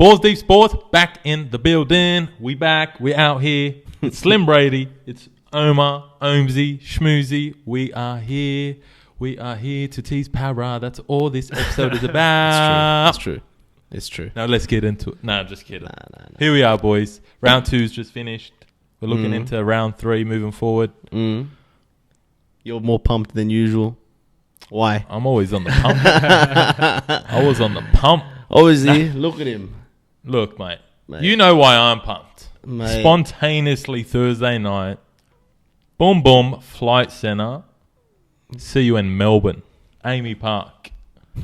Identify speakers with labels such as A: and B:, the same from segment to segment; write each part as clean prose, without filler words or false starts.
A: Balls Deep Sports back in the building. We back. We out here. It's Slim Brady. It's Omar, Omsy, Schmoozy. We are here. We are here to tease para. That's all this episode is about.
B: It's true. It's true.
A: Now let's get into it. Nah, just kidding.
B: Nah.
A: Here we are, boys. Round 2's just finished. We're looking into round 3 moving forward.
B: You're more pumped than usual. Why?
A: I'm always on the pump. I was on the pump.
B: Obviously, look at him.
A: Look, mate. You know why I'm pumped.
B: Mate.
A: Spontaneously Thursday night. Boom, boom. Flight Centre. See you in Melbourne. Amy Park.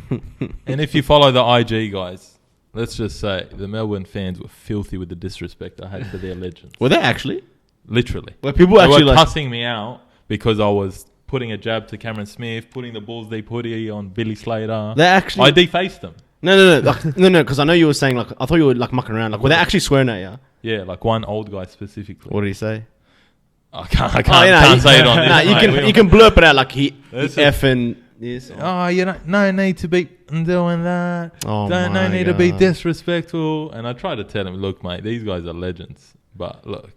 A: And if you follow the IG, guys, let's just say the Melbourne fans were filthy with the disrespect I had for their legends.
B: Were they actually?
A: Literally.
B: Were people
A: they
B: actually
A: were
B: like
A: cussing me out because I was putting a jab to Cameron Smith, putting the Balls Deep hoodie on Billy Slater.
B: They actually...
A: I defaced them.
B: No, because I know you were saying, like, I thought you were, like, mucking around. Like, were they actually swearing at you?
A: Yeah, like one old guy specifically.
B: What did he say?
A: I can't say it on this.
B: You can blurp it out, like, he effing this.
A: Oh, you don't, no need to be doing that.
B: Oh,
A: no need to be disrespectful. And I try to tell him, look, mate, these guys are legends. But look,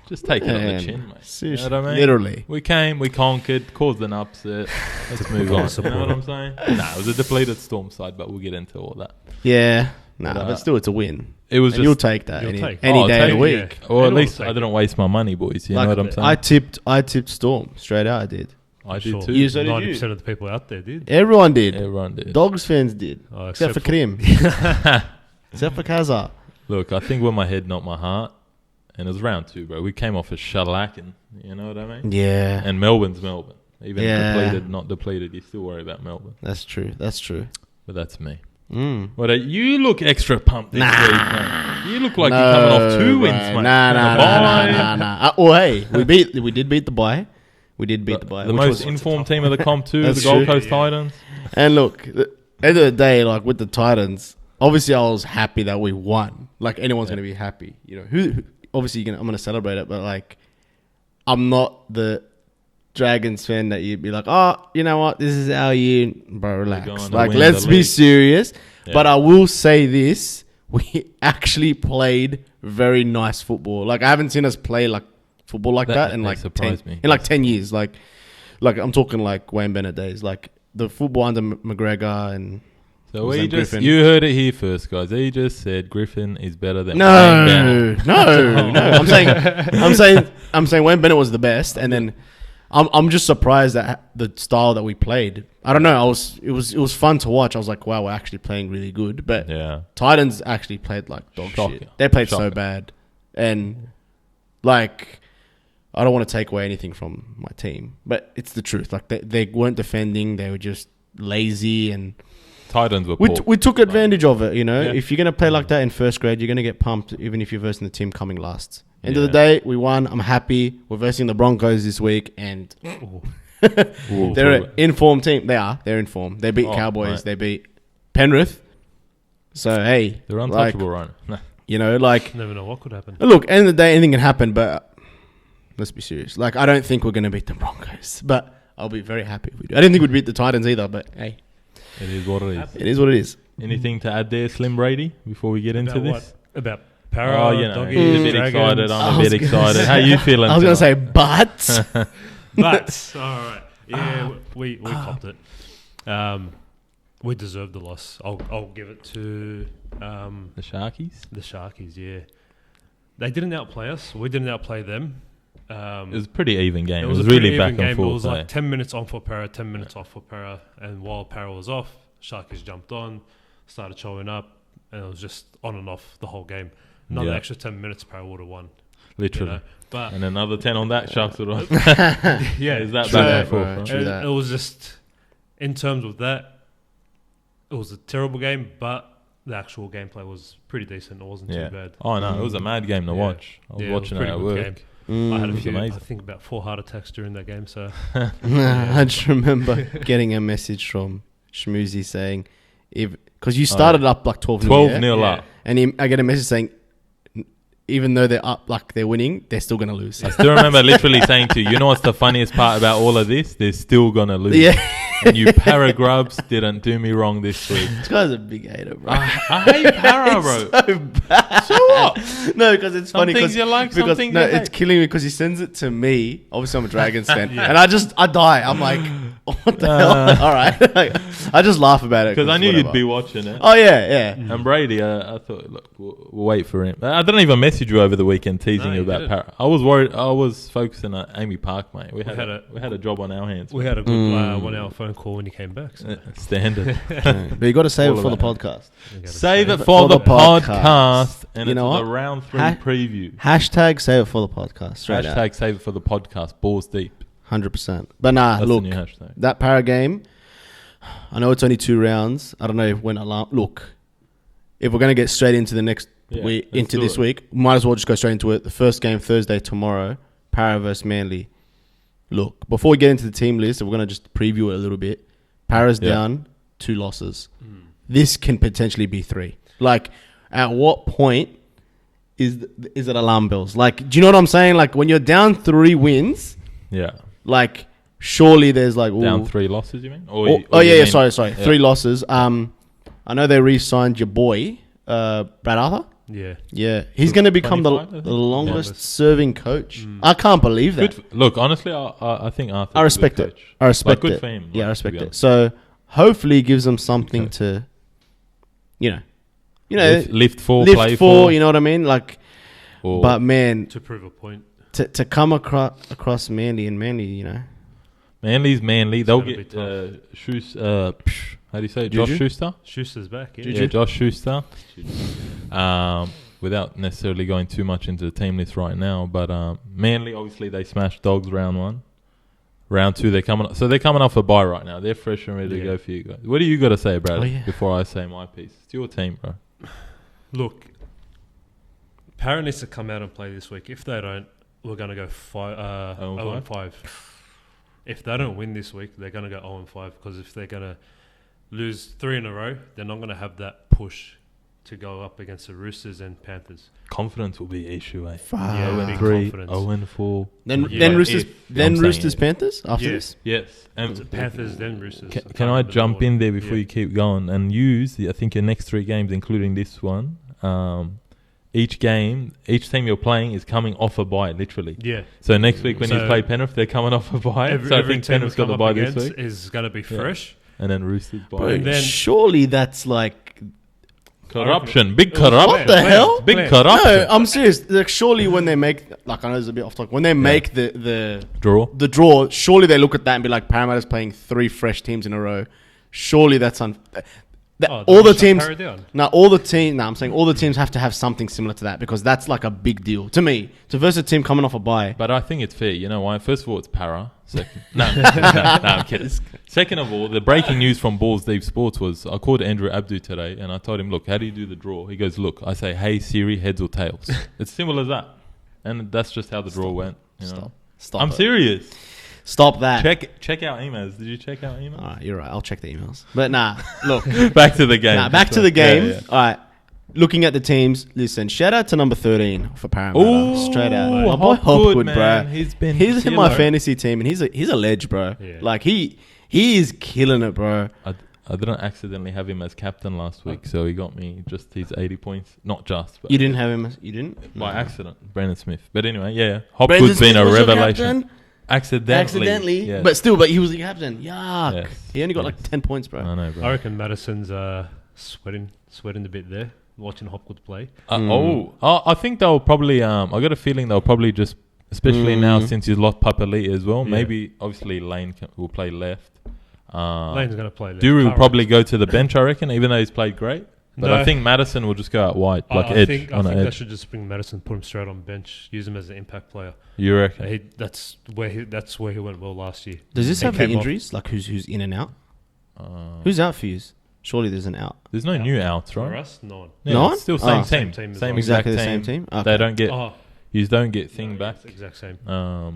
A: just take it on the chin, mate.
B: Seriously,
A: you know what I mean?
B: Literally.
A: We came, we conquered, caused an upset. Let's move on. You know what I'm saying? Nah, it was a depleted Storm side, but we'll get into all that.
B: Yeah. But still, it's a win.
A: It was
B: and you'll take that any day of the week.
A: Yeah. Or at least I didn't waste my money, boys. You know what I'm saying?
B: I tipped Storm straight out. I did.
A: I did too.
C: 90% of the people out there did.
B: Everyone did. Dogs fans did. Except for Krim. Except for Kazar.
A: Look, I think with my head, not my heart. And it was round 2, bro. We came off a shellacking. You know what I mean?
B: Yeah.
A: And Melbourne's Melbourne. Even depleted, not depleted, you still worry about Melbourne.
B: That's true.
A: But that's me. Well, you look extra pumped this week, mate. You look like you're coming off 2 wins, mate.
B: Nah. Oh, hey, we did beat the bye. We did beat the bye.
A: The most informed team of the comp too, the Gold Coast Titans.
B: And look, at the end of the day, like with the Titans, obviously I was happy that we won. Like anyone's going to be happy. You know, who obviously I'm going to celebrate it, but like I'm not the Dragons fan that you'd be like, oh, you know what, this is our year, bro, relax. Like, let's be serious. Yeah. But I will say this, we actually played very nice football. Like, I haven't seen us play like football like that in like 10 years. Like I'm talking like Wayne Bennett days. Like the football under McGregor and
A: so you heard it here first, guys. He just said Griffin is better than Wayne Bennett.
B: No. I'm saying Wayne Bennett was the best, and then I'm just surprised at the style that we played. I don't know. It was fun to watch. I was like, wow, we're actually playing really good. But Titans actually played like dog shit. They played so bad, and like I don't want to take away anything from my team, but it's the truth. Like they weren't defending. They were just lazy, and
A: Titans were
B: we took advantage of it. You know, if you're gonna play like that in first grade, you're gonna get pumped, even if you're versing the team coming last. End of the day, we won. I'm happy. We're versing the Broncos this week, and they're an informed team. They're informed. They beat Cowboys. Mate. They beat Penrith. So hey,
A: they're untouchable, right?
B: You know, like
C: never know what could happen.
B: Look, end of the day, anything can happen, but let's be serious. Like, I don't think we're gonna beat the Broncos, but I'll be very happy if we do. I didn't think we'd beat the Titans either, but hey,
A: it is what it is.
B: It is what it is.
A: Anything to add there, Slim Brady, before we get into this?
C: About Para,
A: you know, he's a bit excited. I'm a bit excited. How you feeling?
B: I was going to say, but.
C: But, all right. Yeah, we copped it. We deserved the loss. I'll give it to...
A: the Sharkies?
C: The Sharkies, yeah. They didn't outplay us. We didn't outplay them.
A: It was a pretty even game. It was really back and forth.
C: It was like 10 minutes on for Para, 10 minutes off for Para. And while Para was off, Sharkies jumped on, started showing up, and it was just on and off the whole game. Another extra 10 minutes, Para would have won.
A: Literally. You know? But and another 10 on that, Sharks would have won.
C: Yeah.
A: Is that back and forth?
C: Right? It was just, in terms of that, it was a terrible game, but the actual gameplay was pretty decent. It wasn't too bad.
A: Oh, no. It was a mad game to watch. I was watching it at work.
C: I had I think about 4 heart attacks during that game. So
B: I just remember getting a message from Schmoozy saying, because you started up like 12-0
A: up.
B: And I get a message saying, even though they're up, like they're winning, they're still going to lose.
A: I still remember literally saying to you, you know what's the funniest part about all of this? They're still going to lose.
B: Yeah.
A: And you paragrubs didn't do me wrong this week.
B: This guy's a big hater, bro.
A: I hate para, bro.
B: So bad.
A: So what?
B: No, because it's
A: Some
B: funny.
A: things you like, some
B: because
A: things
B: no,
A: you hate.
B: it's killing me because he sends it to me. Obviously, I'm a Dragons fan, and I die. I'm like, what the hell? All right, I just laugh about it
A: Because I knew
B: whatever.
A: you'd be watching it.
B: Oh yeah.
A: And Brady, I thought, look, we'll wait for him. I didn't even message you over the weekend teasing
C: No,
A: you
C: you
A: about
C: didn't.
A: para. I was worried. I was focusing on Amy Park, mate. We
C: had
A: had a job on our hands.
C: We had a good 1 hour phone call when you came back. So
A: Standard.
B: But you got to save
A: All
B: it for the
A: about
B: podcast.
C: we gotta
A: Save
C: say
A: it for the podcast.
B: podcast.
A: And
B: You
A: it's
B: know
A: the
B: what?
A: round 3
B: Ha-
A: preview.
B: Hashtag save it for the podcast. Straight out.
A: Hashtag save it for the podcast. Balls deep.
B: 100%. But nah,
A: That's
B: look,
A: the new hashtag.
B: that para game. I know it's only 2 rounds. I don't know when alarm. Look, if we're gonna get straight into the next
A: Yeah,
B: week,
A: let's
B: into
A: do
B: this
A: it.
B: week, might as well just go straight into it. The first game Thursday tomorrow, Para versus Manly. Look, before we get into the team list, we're gonna just preview it a little bit. Para's
A: Yeah.
B: down 2 losses. This can potentially be 3. Like, at what point is it alarm bells? Like, do you know what I'm saying? Like, when you're down 3 wins,
A: Yeah.
B: like, surely there's like
A: Down
B: ooh.
A: 3 losses, you mean?
B: Yeah, sorry.
A: Yeah.
B: 3 losses. I know they re-signed your boy, Brad Arthur.
C: Yeah.
B: Yeah, he's going to become
A: 25, I
B: the
A: think.
B: longest
C: Yeah.
B: serving coach. I can't believe that.
A: Good. Look, honestly, I think Arthur's
B: I respect
A: a good
B: it.
A: coach.
B: I respect
A: Like, good
B: it.
A: for him.
B: Yeah, I
A: like,
B: respect
A: to be
B: it. So hopefully, it gives them something
A: Okay.
B: to, you know,
A: lift for,
B: lift
A: play
B: for. You know what I mean? Like,
A: or
B: but man,
C: To prove a point.
B: to come across Manly, you know,
A: Manly's Manly. They'll
C: gonna
A: get
C: be
A: how do you say it? Josh
B: Juju?
A: Schuster?
C: Schuster's back. Yeah.
B: Juju?
A: Yeah, Josh Schuster. Without necessarily going too much into the team list right now, but Manly, obviously, they smashed Dogs round 1. Round 2, they're coming off a bye right now. They're fresh and ready to
C: Yeah.
A: go for you guys. What do you got to say, Brad,
B: Oh, yeah.
A: before I say my piece? It's your team, bro.
C: Look, Para needs to come out and play this week. If they don't, we're going to go 0-5. If they don't win this week, they're going to go 0-5 because if they're going to lose 3 in a row, they're not going to have that push to go up against the Roosters and Panthers.
A: Confidence will be an issue, eh?
C: Yeah, big
A: 0-3,
C: confidence.
A: 0-4.
B: then
C: Yeah,
B: Roosters,
A: I'm
B: then
A: saying
B: Roosters
A: it.
B: Panthers after
C: Yeah.
B: this.
A: Yes. And
C: Panthers, then Roosters.
A: Can,
C: can't
A: can I
C: remember the
A: jump
C: order.
A: in there before
C: Yeah.
A: you keep going and use, I think, your next 3 games, including this one? Each team you're playing is coming off a bye, literally.
C: Yeah.
A: So next week when you
C: So
A: play Penrith, they're coming off a bye.
C: Every,
A: so I
C: every
A: think
C: team
A: Penrith's
C: we
A: got
C: come
A: the
C: up
A: bye this
C: against
A: week.
C: is going to be fresh.
A: And then Roosters bye.
B: Bro,
C: And then-
B: surely that's like
A: Corruption. Big
C: It was
A: corruption.
B: What the hell?
A: Big
C: Plan.
A: corruption.
B: no. I'm serious. Like, surely when they make, like, I know it's a bit off topic. When they make the
A: Draw.
B: draw, surely they look at that and be like, Parramatta's playing 3 fresh teams in a row. Surely that's
C: Oh,
B: all the
C: shut
B: teams.
C: Para down.
B: I'm saying all the teams have to have something similar to that because that's like a big deal to me. To versus a team coming off a bye.
A: But I think it's fair. You know why? First of all, it's para. Second, no, I'm kidding. Second of all, the breaking news from Balls Deep Sports was I called Andrew Abdu today and I told him, look, how do you do the draw? He goes, look, I say, hey Siri, heads or tails. It's simple as that. And that's just how the draw went. You know?
B: Stop.
A: I'm
B: it.
A: serious.
B: Stop that.
A: Check out emails. Did you check out emails?
B: All right, you're right. I'll check the emails. But nah, look.
A: Back to the game.
B: Back to the game.
A: Yeah, yeah.
B: All right. Looking at the teams, listen, shout out to number 13 for Parramatta.
A: Ooh,
B: Straight out. My boy
A: Hopgood,
B: Hopgood, bro.
A: man. He's been
B: He's in my
A: killer.
B: fantasy team and he's a ledge, bro.
C: Yeah.
B: Like he is killing it, bro.
A: I didn't accidentally have him as captain last week, so he got me just his 80 points. Not just, but
B: You didn't have him. You didn't?
A: by
B: No.
A: accident. Brandon Smith. But anyway, yeah.
B: Brandon
A: Hopgood's been
B: Smith
A: a
B: was your
A: revelation.
B: captain?
A: Accidentally. Yes.
B: But he was the captain. Yuck.
A: Yes.
B: He only got
A: Yes.
B: like 10 points, bro.
A: I know, bro.
C: I reckon Madison's sweating a bit there, watching Hopgood play.
A: I think they'll probably. I got a feeling they'll probably just, especially now since he's lost Papali'i as well.
C: Yeah.
A: Maybe obviously Lane will play left.
C: Lane's going to play left.
A: Dury will
C: Can't
A: probably go to the bench, I reckon, even though he's played great. But
C: No.
A: I think Madison will just go out wide, like
C: I
A: edge
C: think
A: on an
C: they
A: edge.
C: should just bring Madison, put him straight on bench, use him as an impact player.
A: You reckon?
C: That's where he went well last year.
B: Does this
C: He
B: have the
C: came off.
B: injuries? Like who's in and out? Who's out for you? Surely there's an out.
A: There's no new outs,
C: For
A: right?
C: us, no one.
A: Yeah,
B: No one?
A: it's still same
B: Oh.
A: team,
C: Same team as
A: same
C: well.
A: exact
B: Exactly the
A: team.
B: same team?
A: They
B: Okay.
A: don't get.
C: Oh,
A: You don't get thing back.
C: it's exact same.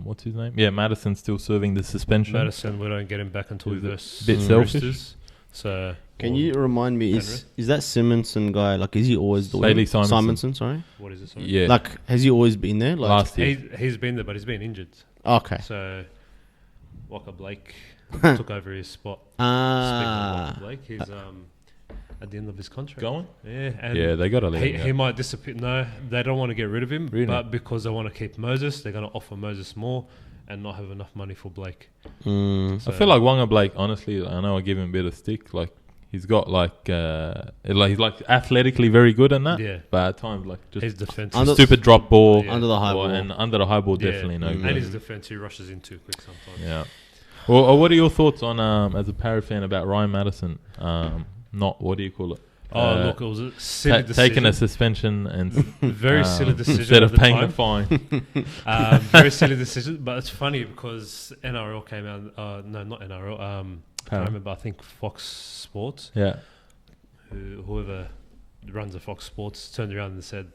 A: What's his name? Yeah, Madison's still serving the suspension.
C: Madison, we don't get him back until we
A: Is it
C: verse
A: bit selfish?
C: Roosters. So
B: Can you remind me, is that Simonson guy, like, is he always the
A: Bailey
B: one?
A: Simonson.
B: Sorry.
C: what is it? Sorry?
A: Yeah,
B: Like, has he always been there? Like,
A: last year.
C: He's been there, but he's been injured.
B: Okay.
C: So Walker Blake took over his spot. Speaking of Walker
B: Ah,
C: Blake, he's at the end of his contract.
A: Going?
C: Yeah, and
A: Yeah, they got to let him
C: he
A: go.
C: might disappear. No, they don't want to get rid of him,
A: Really?
C: but because they want to keep Moses, they're going to offer Moses more and not have enough money for Blake.
B: mm,
C: So,
A: I feel like Wonga Blake, honestly, I know I give him a bit of stick. Like, he's got he's like athletically very good in that.
C: Yeah.
A: But at times, like, just
C: his defense,
B: Under-
A: stupid drop ball.
C: Yeah.
B: under the high ball.
A: And under the high ball, definitely no
B: Mm.
C: and
A: good.
C: his defense, he rushes in too quick sometimes.
A: Yeah. Well, what are your thoughts on, as a Parra fan, about Ryan Madison? Not, what do you call it?
C: Oh, look, it was a silly decision.
A: Taking a suspension and
C: very silly decision
A: instead
C: at
A: of
C: the
A: paying
C: time.
A: the fine.
C: Very silly decision, but it's funny because NRL came out. No, not NRL. I
A: Parra.
C: remember. I think Fox Sports,
A: Yeah.
C: whoever runs the Fox Sports, turned around and said,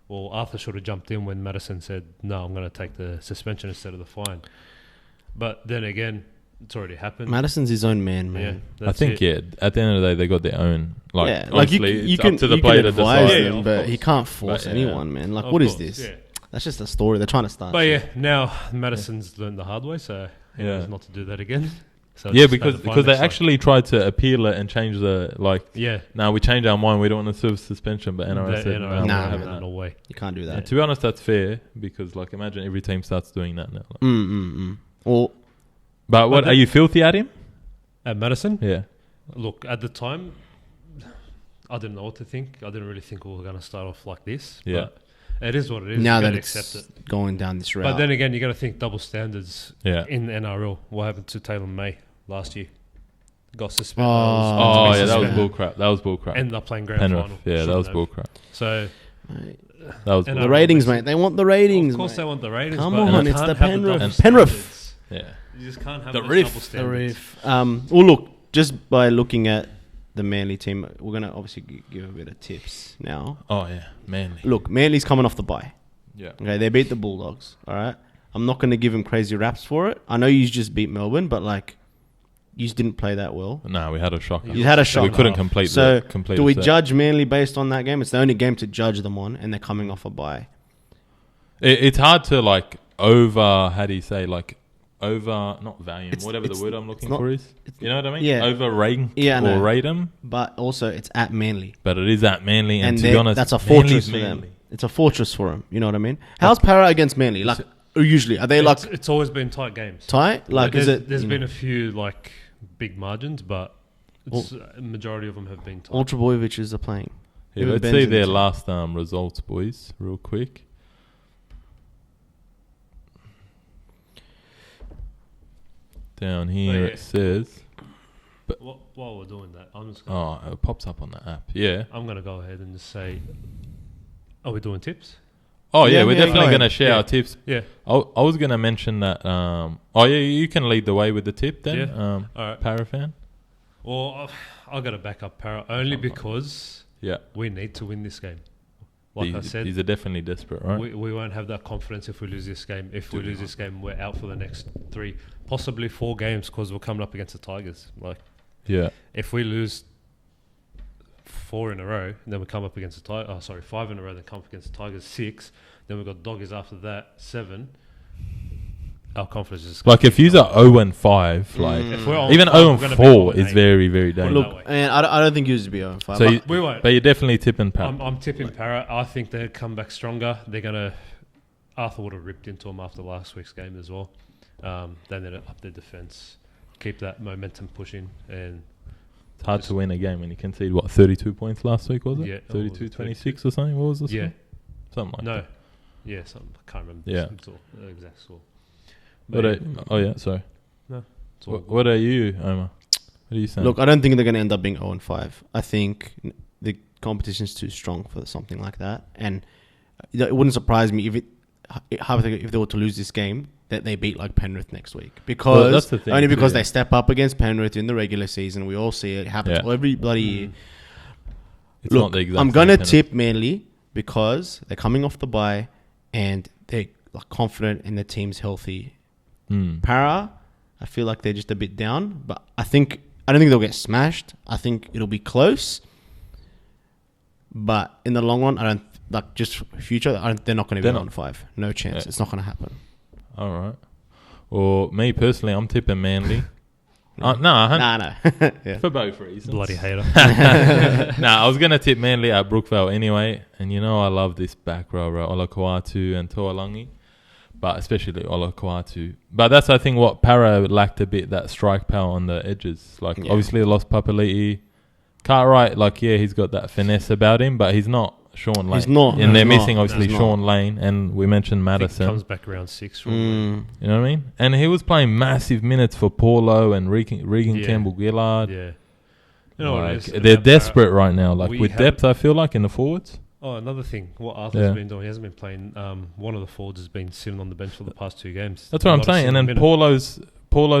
C: "Well, Arthur should have jumped in when Madison said, no, I'm going to take the suspension instead of the fine." But then again, it's already happened.
B: Madison's his own man,
C: Yeah,
B: man.
A: I
C: that's
A: think,
C: it.
A: at the end of the day, they got their own. Like,
B: Yeah, like you,
A: honestly,
B: you
A: it's
B: can
A: up to the
B: you
A: player
B: can
A: to
B: advise
A: decide.
C: Yeah,
B: them,
C: of
B: but
C: course.
B: he can't force
A: But,
B: anyone, man. Like,
C: Of
B: what is
C: course,
B: this?
C: Yeah.
B: That's just a story they're trying to start.
C: But
B: shit.
C: yeah, now Madison's learned the hard way, so he
A: Yeah.
C: knows not to do that again. So
A: Yeah,
C: just pay
A: because
C: the fine
A: they
C: next time.
A: actually tried to appeal it and change the, like,
C: Yeah.
A: now we change our mind, we don't want to serve suspension, but NRL
C: The
A: said,
C: NRL
A: no, we're
B: Nah,
A: not having
C: no,
A: that.
C: no way.
B: You can't do
A: And
B: that.
A: to be honest, that's fair, because, like, imagine every team starts doing that now. Like.
B: Well,
A: But what,
C: the-
A: are you filthy at him?
C: At Madison,
A: Yeah.
C: look, at the time, I didn't know what to think. I didn't really think we were going to start off like this.
A: Yeah.
C: But it is what it is.
B: now
C: You
B: that
C: gotta
B: it's
C: accept it.
B: going down this route.
C: But then again, you got to think double standards
A: Yeah.
C: in NRL. What happened to Taylor May last year? Got suspended.
A: Oh, yeah, that was
C: suspended.
A: bullcrap. That was bullcrap.
C: Ended up playing grand
A: Penrith.
C: final.
A: Yeah, that
C: Shouldn't
A: was
C: have.
A: bullcrap.
C: So,
B: Mate,
A: That was
C: And
B: the
A: bullcrap.
B: ratings, mate. They want the ratings.
C: of course,
B: mate.
C: they want the ratings.
B: Come
C: but
B: on,
C: you
B: it's
C: can't
B: the
C: have
B: Penrith.
C: double
B: Penrith.
C: standards.
A: Yeah.
C: You just can't have
A: The
C: those
A: Riff.
C: double
B: The
C: standards.
B: Reef. Well, look, just by looking at the Manly team, we're going to obviously give a bit of tips now.
A: Oh, yeah. Manly.
B: Look, Manly's coming off the bye.
A: Yeah.
B: Okay, they beat the Bulldogs. All right, I'm not going to give him crazy raps for it. I know you just beat Melbourne, but like, you just didn't play that well.
A: No, we had a shocker.
B: You had a
A: We
B: shocker.
A: couldn't complete
B: So,
A: complete
B: do we
A: the set.
B: judge Manly based on that game? It's the only game to judge them on, and they're coming off a bye.
A: It's hard to, like, how do you say, like, not value,
B: It's-
A: whatever the
B: it's-
A: word I'm looking
B: it's not-
A: for is. You know what I mean?
B: Yeah.
A: Overrate
B: Yeah, I know.
A: or rate them,
B: But also, it's at Manly,
A: but it is at Manly, and to
B: they-
A: be honest,
B: that's a fortress
A: Manly's
B: for them.
A: Manly.
B: It's a fortress for them. You know what I mean? How's Para against Manly? Like, usually, are they like
C: It's always been tight games.
B: tight? Like, is it?
C: There's
B: you
C: been
B: know,
C: a few like big margins, but a majority of them have been tight.
B: Ultra Boyviches are playing.
A: Yeah,
B: Even
A: let's
B: Ben's
A: see
B: in the
A: their
B: team.
A: last results, boys, real quick. Down here
C: yeah.
A: it says,
C: While we're doing that,
A: it pops up on the app. Yeah.
C: I'm gonna go ahead and just say, are we doing tips?
A: Oh yeah,
B: Yeah,
A: we're
B: yeah,
A: definitely
B: go
A: going to
B: ahead.
A: share
C: Yeah.
A: our tips.
C: Yeah.
A: I was going to mention that. Oh yeah, you can lead the way with the tip then.
C: Yeah. All right.
A: Parafan.
C: Well, I've got to back up Para only because
A: Yeah.
C: we need to win this game. Like I said,
A: these are definitely desperate, right?
C: we won't have that confidence if we lose this game. If we lose this game, we're out for the next 3, possibly 4 games because we're coming up against the Tigers. Like,
A: Yeah.
C: if we lose 4 in a row, and then we come up against the Tigers. 5 in a row, then come up against the Tigers 6. Then we've got Doggies after that 7. Our confidence is
A: Like if you're 0-5, like
C: If we're on
A: even
C: 5, we're gonna be
A: 0-4
C: 0-8.
A: is very, very
C: Put it
A: dangerous.
C: that way.
B: And I don't think you used to be 0-5.
A: So
B: but
A: you,
C: We won't.
A: but you're definitely tipping Para.
C: I'm tipping Para. I think they'll come back stronger. They're gonna. Arthur would have ripped into them after last week's game as well. Then they'll up their defense, keep that momentum pushing, and
A: It's hard to win a game when you conceded, 32 points last week, was it?
C: Yeah.
A: 32-26 or something? What was the
C: yeah,
A: score? Something like
C: no,
A: that.
C: yeah, I can't remember.
A: Yeah.
C: the exact score.
A: What
C: But
A: sorry.
C: it's all
A: What are you, Omar? What are you saying?
B: look, I don't think they're going to end up being 0-5. I think the competition's too strong for something like that, and it wouldn't surprise me if they were to lose this game that they beat like Penrith next week, because
A: that's the thing
B: only
A: too,
B: because
A: yeah.
B: they step up against Penrith in the regular season. We all see it happens
A: Yeah.
B: every bloody year.
A: it's
B: Look,
A: not the exact
B: I'm
A: same
B: gonna
A: Penrith.
B: tip Manly because they're coming off the bye and they're like confident and the team's healthy. Para, I feel like they're just a bit down, but I don't think they'll get smashed. I think it'll be close, but in the long run, I don't like just future. They're not going to be
A: They're not.
B: 1-5. No chance.
A: Yeah.
B: It's not going to happen.
A: All right. Or me personally, I'm tipping Manly. No,
B: Yeah.
A: for both reasons.
C: Bloody hater.
A: I was going to tip Manly at Brookvale anyway. And you know I love this back row, Olakuatu and Toalangi. But especially Olakuatu. But that's, I think, what Para lacked a bit, that strike power on the edges. Like, obviously, they lost Papali'i. Cartwright, he's got that finesse about him, but he's not Sean Lane.
B: He's not.
A: And they're missing, obviously, Sean Lane. And we mentioned Madison.
C: He comes back around 6.
A: You know what I mean? And he was playing massive minutes for Paulo and Regan Campbell-Gillard.
C: Yeah. You know what it is
A: they're desperate right now. Like,
C: we
A: with depth, I feel like, in the forwards.
C: Oh, another thing. What Arthur's been doing, he hasn't been playing. One of the forwards has been sitting on the bench for the past 2 games.
A: That's what I'm saying. And then Paulo's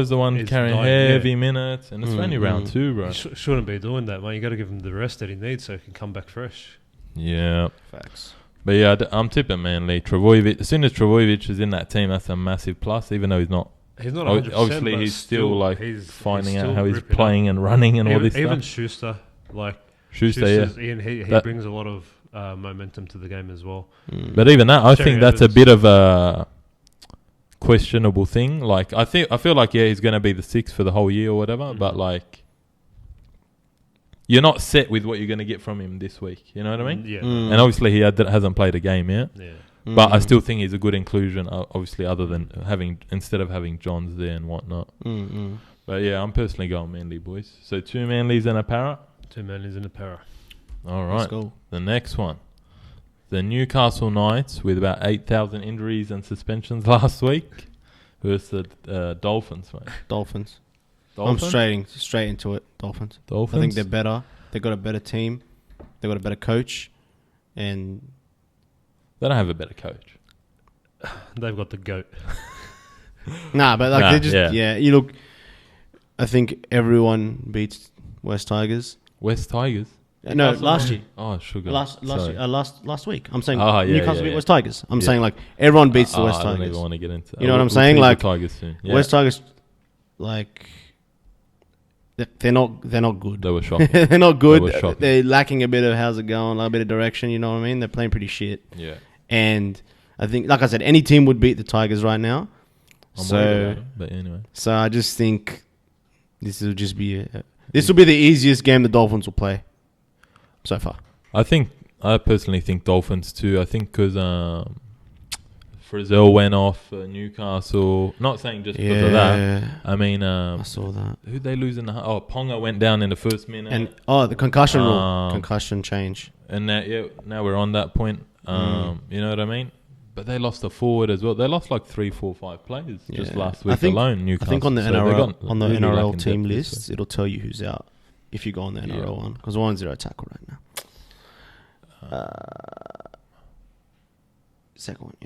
A: the one
C: He's
A: carrying heavy minutes. And it's only round 2, bro.
C: He shouldn't be doing that, man. You got to give him the rest that he needs so he can come back fresh.
A: Yeah.
B: Facts.
A: But yeah, I'm tipping Manly. Travojevic, as soon as Travojevic is in that team, that's a massive plus, even though he's not.
C: He's not 100%,
A: obviously, he's still
C: he's
A: finding
C: still
A: out how he's playing and running and all this
C: even
A: stuff.
C: Schuster,
A: Schuster's,
C: Ian, he brings a lot of momentum to the game as well.
A: But even that, I think that's a
C: Evans.
A: bit of a questionable thing. Like, I feel like he's going to be the 6th for the whole year or whatever. But you're not set with what you're going to get from him this week. You know what I mean?
C: Yeah.
A: And obviously he hasn't played a game yet.
C: Yeah.
A: But I still think he's a good inclusion. Obviously, other than instead of having Johns there and whatnot. But yeah, I'm personally going Manly, boys. So 2 Manlys and a Para.
C: 2 Manlys and a Para.
A: All right.
B: Let's go.
A: The next one. The Newcastle Knights with about 8,000 injuries and suspensions last week versus the Dolphins, mate.
B: Dolphins.
A: Dolphins?
B: I'm straight into it. Dolphins.
A: Dolphins?
B: I think they're better. They got a better team. They got a better coach, and
A: They don't have a better coach.
C: They've got the GOAT.
B: they just You look. I think everyone beats West Tigers.
A: West Tigers?
B: No, last year.
A: Oh, sugar.
B: Last week. I'm saying
A: Newcastle
B: beat West Tigers. I'm saying everyone beats the West
A: I
B: Tigers.
A: don't even want to get into that.
B: You know what I'm
A: We'll
B: saying?
A: see the
B: Like
A: Tigers soon. Yeah.
B: West Tigers, they're not good.
A: They were shocking.
B: They're not
A: They were
B: good.
A: shocking.
B: They're lacking a bit of how's it going, a bit of direction. You know what I mean? They're playing pretty shit.
A: Yeah.
B: And I think, like I said, any team would beat the Tigers right now.
A: I'm worried about it, but anyway.
B: So I just think this will just be this will be the easiest game the Dolphins will play so far.
A: I personally think Dolphins too. I think because Frizzell went off Newcastle. Not saying just because of that. I mean,
B: I saw that.
A: Who'd they lose in the... Ponga went down in the first minute.
B: And the concussion rule. Concussion change.
A: And now we're on that point. You know what I mean? But they lost a forward as well. They lost 3, 4, 5 players just last week alone, Newcastle.
B: I think on the
A: really
B: NRL team lists, it'll tell you who's out if you go on the NRL one. Because one's 0 tackle right now. Second one,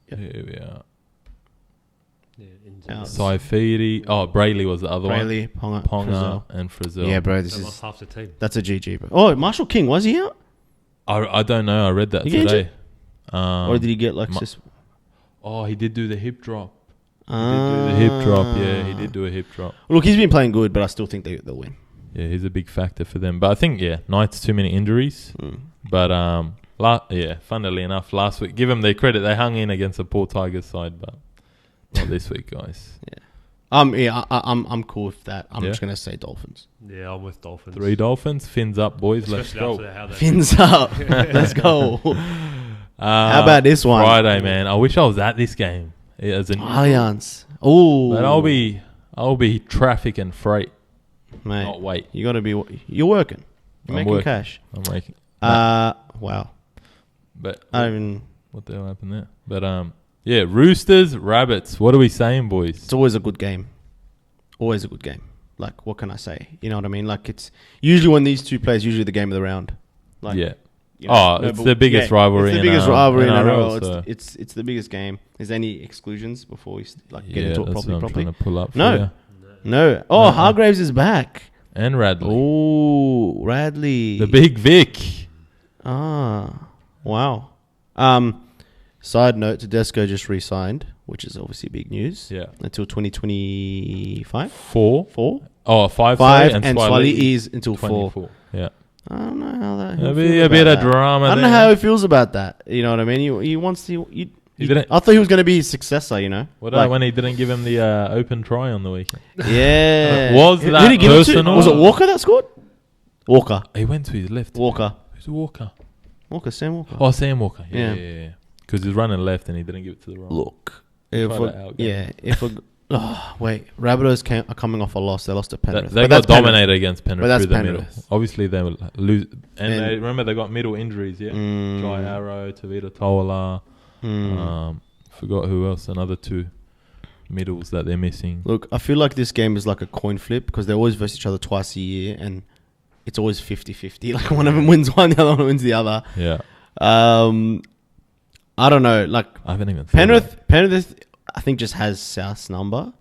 A: Here we are.
C: Yeah,
A: Saifidi. Brayley was the other
B: Brayley,
A: one.
B: Ponga,
A: and Frizzell.
B: Yeah, bro,
C: They lost half the team.
B: that's a GG, bro. Oh, Marshall King, was he out?
A: I don't know. I read that
B: He get
A: today.
B: Or did he get
A: he did do the hip drop.
B: Ah.
A: He did do a hip drop.
B: Look, he's been playing good, but I still think they'll win.
A: Yeah, he's a big factor for them. But I think, Knights too many injuries. But funnily enough, last week, give them their credit, they hung in against a poor Tigers side, but not this week, guys.
B: I'm cool with that. I'm just gonna say Dolphins.
C: Yeah, I'm with Dolphins.
A: 3 Dolphins, fins up, boys. Let's go.
B: Fins up. Let's go. How about this one?
A: Friday, man. I wish I was at this game. As an
B: Allianz. Oh,
A: but I'll be traffic and freight.
B: Mate,
A: Not wait.
B: you gotta be. You're working. You're
A: I'm
B: making
A: working.
B: cash.
A: I'm making.
B: Wow.
A: But
B: I don't even.
A: what the hell happened there? But Roosters, Rabbits. What are we saying, boys?
B: It's always a good game. Always a good game. Like, what can I say? You know what I mean? Like, it's usually when these two play, it's usually the game of the round. Like,
A: yeah.
B: you know,
A: It's the biggest rivalry.
B: It's the biggest rivalry in
A: NRL.
B: NRL. It's the biggest game. Is there any exclusions before we get into it
A: that's what I'm
B: properly?
A: trying to pull up.
B: No. No. Oh, Hargraves is back.
A: And Radley.
B: Oh, Radley.
A: The Big Vic.
B: Wow. Side note, Tedesco just re-signed, which is obviously big news.
A: Yeah.
B: Until 2025.
A: 4.
B: 4.
A: Oh, 5.
B: 5
A: sorry,
B: and Swiley is until 4.
A: 24. Yeah.
B: I don't know how that.
A: There'll be a bit of drama.
B: I don't know how he feels about that. You know what I mean? He wants to.
A: He didn't.
B: I thought he was going to be his successor. You know.
A: What about when he didn't give him the open try on the weekend?
B: Yeah.
A: Was
B: Who
A: that
B: did he give it to?
A: personal?
B: Was it Walker that scored? Walker.
A: He went to his left.
B: Walker.
A: Who's Walker?
B: Walker. Sam Walker.
A: Oh, Sam Walker.
B: Yeah.
A: Yeah. Because he's running left and he didn't give it to the right.
B: Look.
A: Try
B: If
A: that out,
B: wait, Rabbitohs are coming off a loss. They lost to Penrith.
A: They
B: But
A: got
B: that's Penrith.
A: dominated against Penrith
B: But that's
A: through the
B: Penrith.
A: middle. Obviously, they will lose. And
B: And-
A: they, remember, they got middle injuries, yeah? Jai Arrow, Tavita Toala. Forgot who else. Another two middles that they're missing.
B: Look, I feel like this game is like a coin flip because they always verse each other twice a year and it's always 50-50. Like one of them wins one, the other one wins the other.
A: Yeah.
B: I don't know. Like
A: I haven't even thought of that.
B: Penrith, I think just has South's number.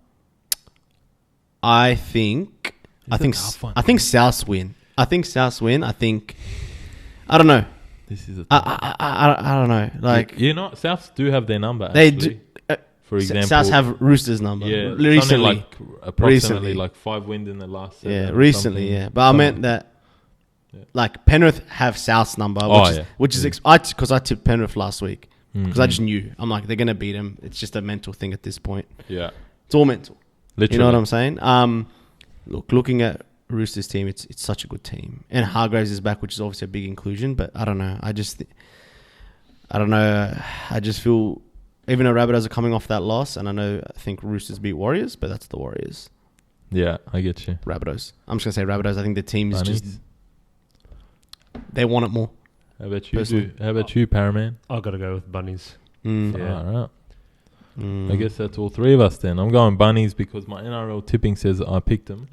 B: I think
A: a tough one.
B: Souths win. I don't know.
A: This is a
B: I don't know. Like
A: you know, Souths do have their number,
B: they
A: actually.
B: do.
A: For example,
B: Souths have Roosters number.
A: yeah,
B: Recently.
A: something like approximately
B: Recently.
A: like 5 wins in the last 7
B: Yeah,
A: or
B: recently,
A: something.
B: yeah. But I meant that,
A: Yeah.
B: like Penrith have South's number, which is because I tipped Penrith last week because I just knew. I'm like they're gonna beat them. It's just a mental thing at this point.
A: Yeah,
B: It's all mental.
A: literally.
B: You know what I'm saying? Looking at Roosters team, it's such a good team, and Hargraves is back, which is obviously a big inclusion. But I don't know. I don't know. I just feel even though Rabbitohs are coming off that loss, and I think Roosters beat Warriors, but that's the Warriors.
A: Yeah, I get you.
B: Rabbitohs. I'm just gonna say Rabbitohs. I think the team is
A: Bunnies.
B: just they want it more.
A: How about you?
B: Personally.
A: How about you, Paraman?
C: I've got to go with Bunnies.
A: Yeah. All right. I guess that's all three of us then. I'm going Bunnies because my NRL tipping says I picked them.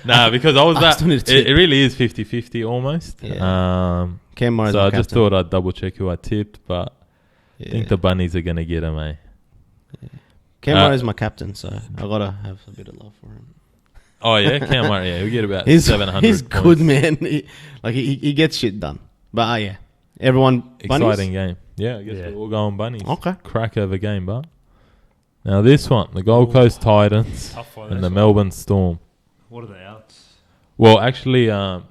A: Nah, because I was
B: I
A: that.
B: still need to tip.
A: It really is 50-50 almost.
B: Yeah. Cam Murray's
A: So
B: my
A: I just
B: captain.
A: thought I'd double check who I tipped, but I think
B: Yeah.
A: the Bunnies are going to get him, eh?
B: Cam Murray's my captain, so I gotta have a bit of love for him.
A: Oh, yeah? Cam Murray, yeah. We get about
B: He's
A: 700
B: He's
A: points.
B: good, man. He gets shit done. But yeah, everyone. Bunnies?
A: Exciting game. Yeah, I guess
C: Yeah.
A: we're all going Bunnies.
B: Okay.
A: Crack of a game, but... Now this one, the Gold Coast Titans
C: Tough one.
A: and
C: this
A: the
C: one.
A: Melbourne Storm.
C: What are the outs?
A: Well, actually,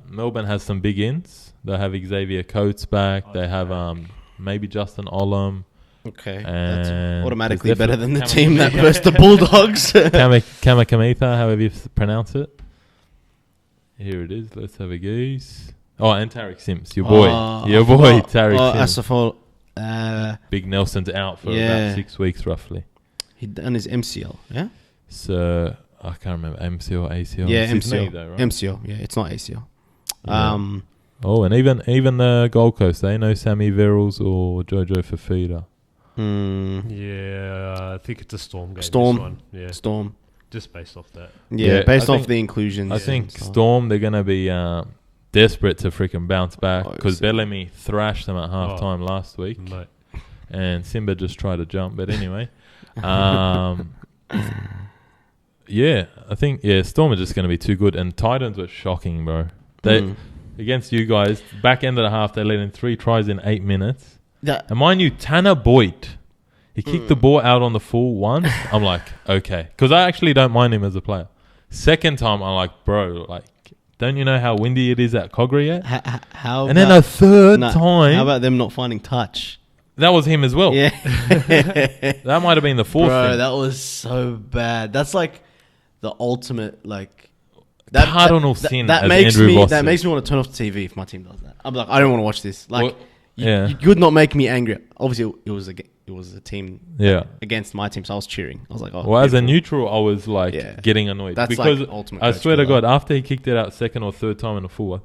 A: Melbourne has some big ins. They have Xavier Coates back. They have maybe Justin Olam.
B: Okay.
A: And
B: That's automatically
A: there's
B: better than the
A: definitely-
B: team that versed the Bulldogs.
A: Kamikamitha, however you pronounce it. Here it is. Let's have a goose. Oh, and Tarek Sims, your boy. Tarek Sims.
B: Asafal.
A: Big Nelson's out for
B: Yeah.
A: about 6 weeks, roughly.
B: He done his MCL, yeah?
A: So, I can't remember. MCL or ACL?
B: Yeah,
A: It's his
B: MCL.
A: knee though, right?
B: MCL, yeah, it's not ACL.
A: Yeah. Oh, and even the Gold Coast, they know Sammy Verrills or Jojo Fafita.
C: Yeah, I think it's a Storm game.
B: Storm.
C: This one. Yeah,
B: Storm.
C: just based off that.
B: Yeah,
A: Yeah,
B: based
A: I
B: off
A: think-
B: the inclusions.
A: I think
B: and stuff.
A: Storm, they're going to be desperate to freaking bounce back
B: Oh,
A: because
B: so-
A: Bellamy thrashed them at half time last week.
C: Mate.
A: And Simba just tried to jump. But anyway, yeah, I think, Storm are just going to be too good. And Titans were shocking, bro. They against you guys, back end of the half, they let in 3 tries in 8 minutes.
B: That,
A: And mind you, Tanner Boyd, he kicked the ball out on the full once. I'm like, okay. Because I actually don't mind him as a player. Second time, I'm like, bro, like, don't you know how windy it is at Cogra yet?
B: how
A: And then a third
B: Nah,
A: time,
B: How about them not finding touch?
A: that was him as well.
B: Yeah.
A: That might have been the fourth
B: Bro,
A: thing.
B: that was so bad. That's like the ultimate, like...
A: Cardinal sin, as
B: makes
A: Andrew
B: me
A: Voss
B: That
A: said.
B: makes me want to turn off the TV if my team does that. I'm like, I don't want to watch this. Like,
A: Well, yeah.
B: you could not make me angry. Obviously, it was a team
A: Yeah.
B: against my team, so I was cheering. I was like, oh.
A: Well, as a
B: beautiful.
A: neutral, I was like
B: Yeah.
A: getting annoyed.
B: That's
A: because
B: like ultimate
A: I
B: coach
A: swear to
B: killer.
A: God, after he kicked it out second or third time in the full,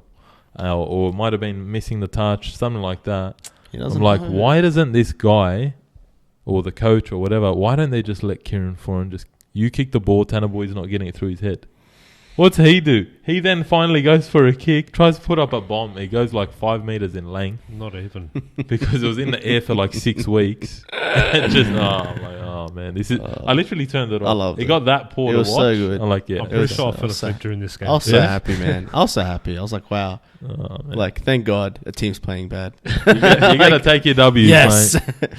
A: or it might have been missing the touch, something like that.
B: He
A: I'm
B: doesn't
A: like,
B: know.
A: why doesn't this guy or the coach or whatever, why don't they just let Kieran Foran just, you kick the ball, Tanner Boyd's not getting it through his head. What's he do? He then finally goes for a kick, tries to put up a bomb. He goes like 5 meters in length
C: Not even.
A: because it was in the air for like 6 weeks. And just, I'm like, oh man, this is. I literally turned it off.
B: I loved
A: it.
B: it.
A: got that poor
B: It
A: to
B: was
A: watch.
B: so good.
A: I'm like, yeah.
C: I'm
A: it
C: pretty
A: was-
C: sure I fell
B: was so-
C: asleep during this game.
B: I was so
A: Yeah.
B: happy, man. I was so happy. I was like, wow.
A: oh, man.
B: Like, thank God a team's playing bad.
A: you gotta take your W's,
B: Yes.
A: mate.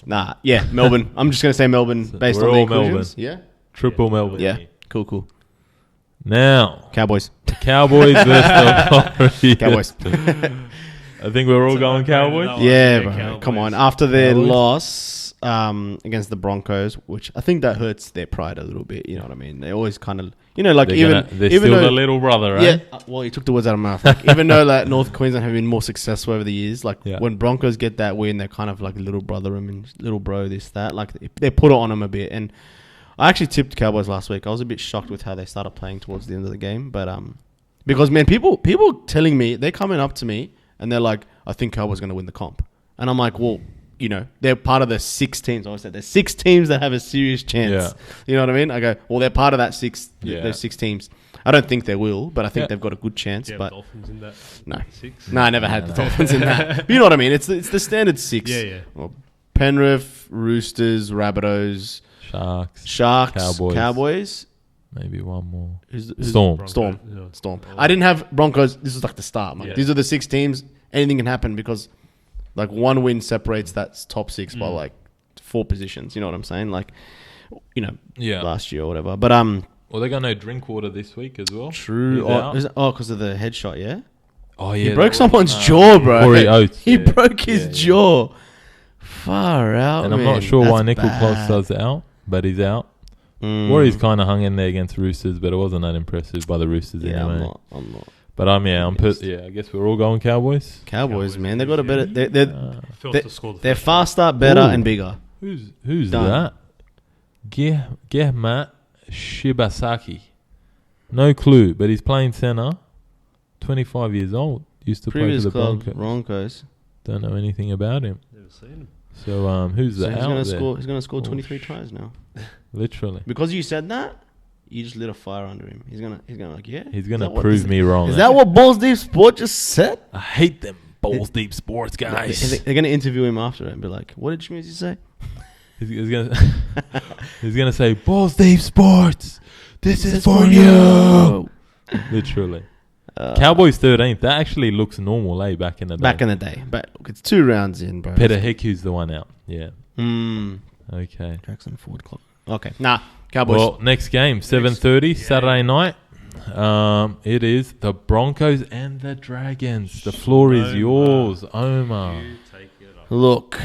B: Nah, yeah, Melbourne. I'm just going to say Melbourne based
A: we're
B: on the
A: all Melbourne.
B: inclusions. Yeah?
A: Triple Melbourne.
B: Yeah. Cool.
A: Now,
B: Cowboys.
A: Cowboys versus the Warriors.
B: Cowboys.
A: I think we're all going Cowboys.
C: Oh,
B: yeah,
C: yeah,
B: bro.
C: Cowboys.
B: Come on. After their
A: Cowboys.
B: loss, against the Broncos, which I think that hurts their pride a little bit. You know what I mean? They always kind of, like
A: they're
B: even
A: still
B: though,
A: the little brother,
B: yeah.
A: right?
B: Well, you took the words out of my mouth. Like, even though like North Queensland have been more successful over the years, like when Broncos get that win, they're kind of like little brother and little bro, this that. Like they put it on them a bit. And I actually tipped Cowboys last week. I was a bit shocked with how they started playing towards the end of the game, but because man, people telling me, they're coming up to me and they're like, I think Cowboys going to win the comp, and I'm like, well. They're part of the 6 teams. I always said there's 6 teams that have a serious chance. Yeah. You know what I mean? I go, well, they're part of that 6. Yeah. Those 6 teams. I don't think they will, but I think they've got a good chance. But
C: Dolphins in that?
B: No,
C: 6.
B: No, I never had the Dolphins in that. But you know what I mean? It's the standard 6.
C: Yeah.
B: Well, Penrith, Roosters, Rabbitohs, Sharks, Cowboys.
A: Maybe one more.
B: Who's
A: Storm.
B: Storm. I didn't have Broncos. This was like the start. These are the 6 teams. Anything can happen because. Like one win separates that top 6 by like 4 positions. You know what I'm saying? Like, last year or whatever. But
A: well, they're gonna drink water this week as well.
B: True. Because of the headshot. Yeah.
A: Oh yeah.
B: He broke someone's jaw, bro.
A: Corey Oates.
B: He broke his jaw. Far out.
A: And I'm not sure why Nickel-Closter's out, but he's out. Warriors kind of hung in there against Roosters, but it wasn't that impressive by the Roosters anyway. I'm not. But I guess we're all going Cowboys.
B: Cowboys, man, they've got a better. They're faster, better, and bigger.
A: Who's that? Gehmat Shibasaki. No clue, but he's playing center. 25 years old. Used to play for the
B: Broncos.
A: Don't know anything about him.
C: Never seen him.
A: So he's
B: going to score 23 tries now.
A: Literally.
B: Because you said that. You just lit a fire under him. He's gonna like, yeah.
A: He's gonna prove me wrong.
B: Is that what Balls Deep Sport just said?
A: I hate them Balls Deep Sports guys.
B: They're gonna interview him after it and be like, "What did Schmoozy say?"
A: He's gonna say, "Balls Deep Sports, this is for you." Literally. Cowboys 13th. That actually looks normal, back in the day.
B: But look, it's 2 rounds in, bro.
A: Peter Hicku's the one out. Yeah. Okay.
B: Jackson Ford Club. Okay. Nah. Cowboys.
A: Well, next game, 7:30 Saturday night. It is the Broncos and the Dragons. The floor is yours, Omar.
B: Look,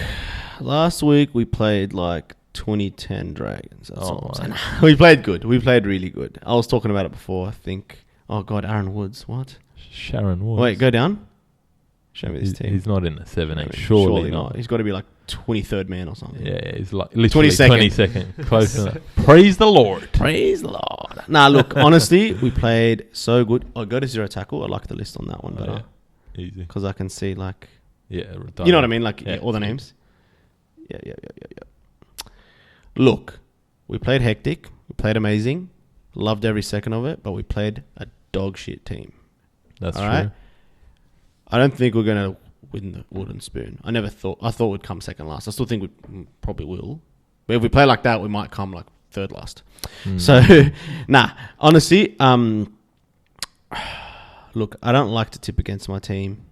B: last week we played like 2010 Dragons. That's all I'm saying. We played good. We played really good. I was talking about it before, I think. Oh, God, Aaron Woods. What?
A: Sharon Woods.
B: Wait, go down. Show me this team.
A: He's not in the 7-8. Surely not.
B: He's got to be like 23rd man or something.
A: Yeah, he's like literally 22nd. Close enough. Praise the Lord.
B: Nah, look, honestly, we played so good. Oh, go to zero tackle. I like the list on that one better.
A: Easy.
B: Because I can see like...
A: Yeah.
B: You know what I mean? Like all the names. Yeah. Look, we played hectic. We played amazing. Loved every second of it. But we played a dog shit team.
A: That's true.
B: Right? I don't think we're going to win the wooden spoon. I thought we'd come second last. I still think we probably will. But if we play like that, we might come like third last. So, honestly, look, I don't like to tip against my team.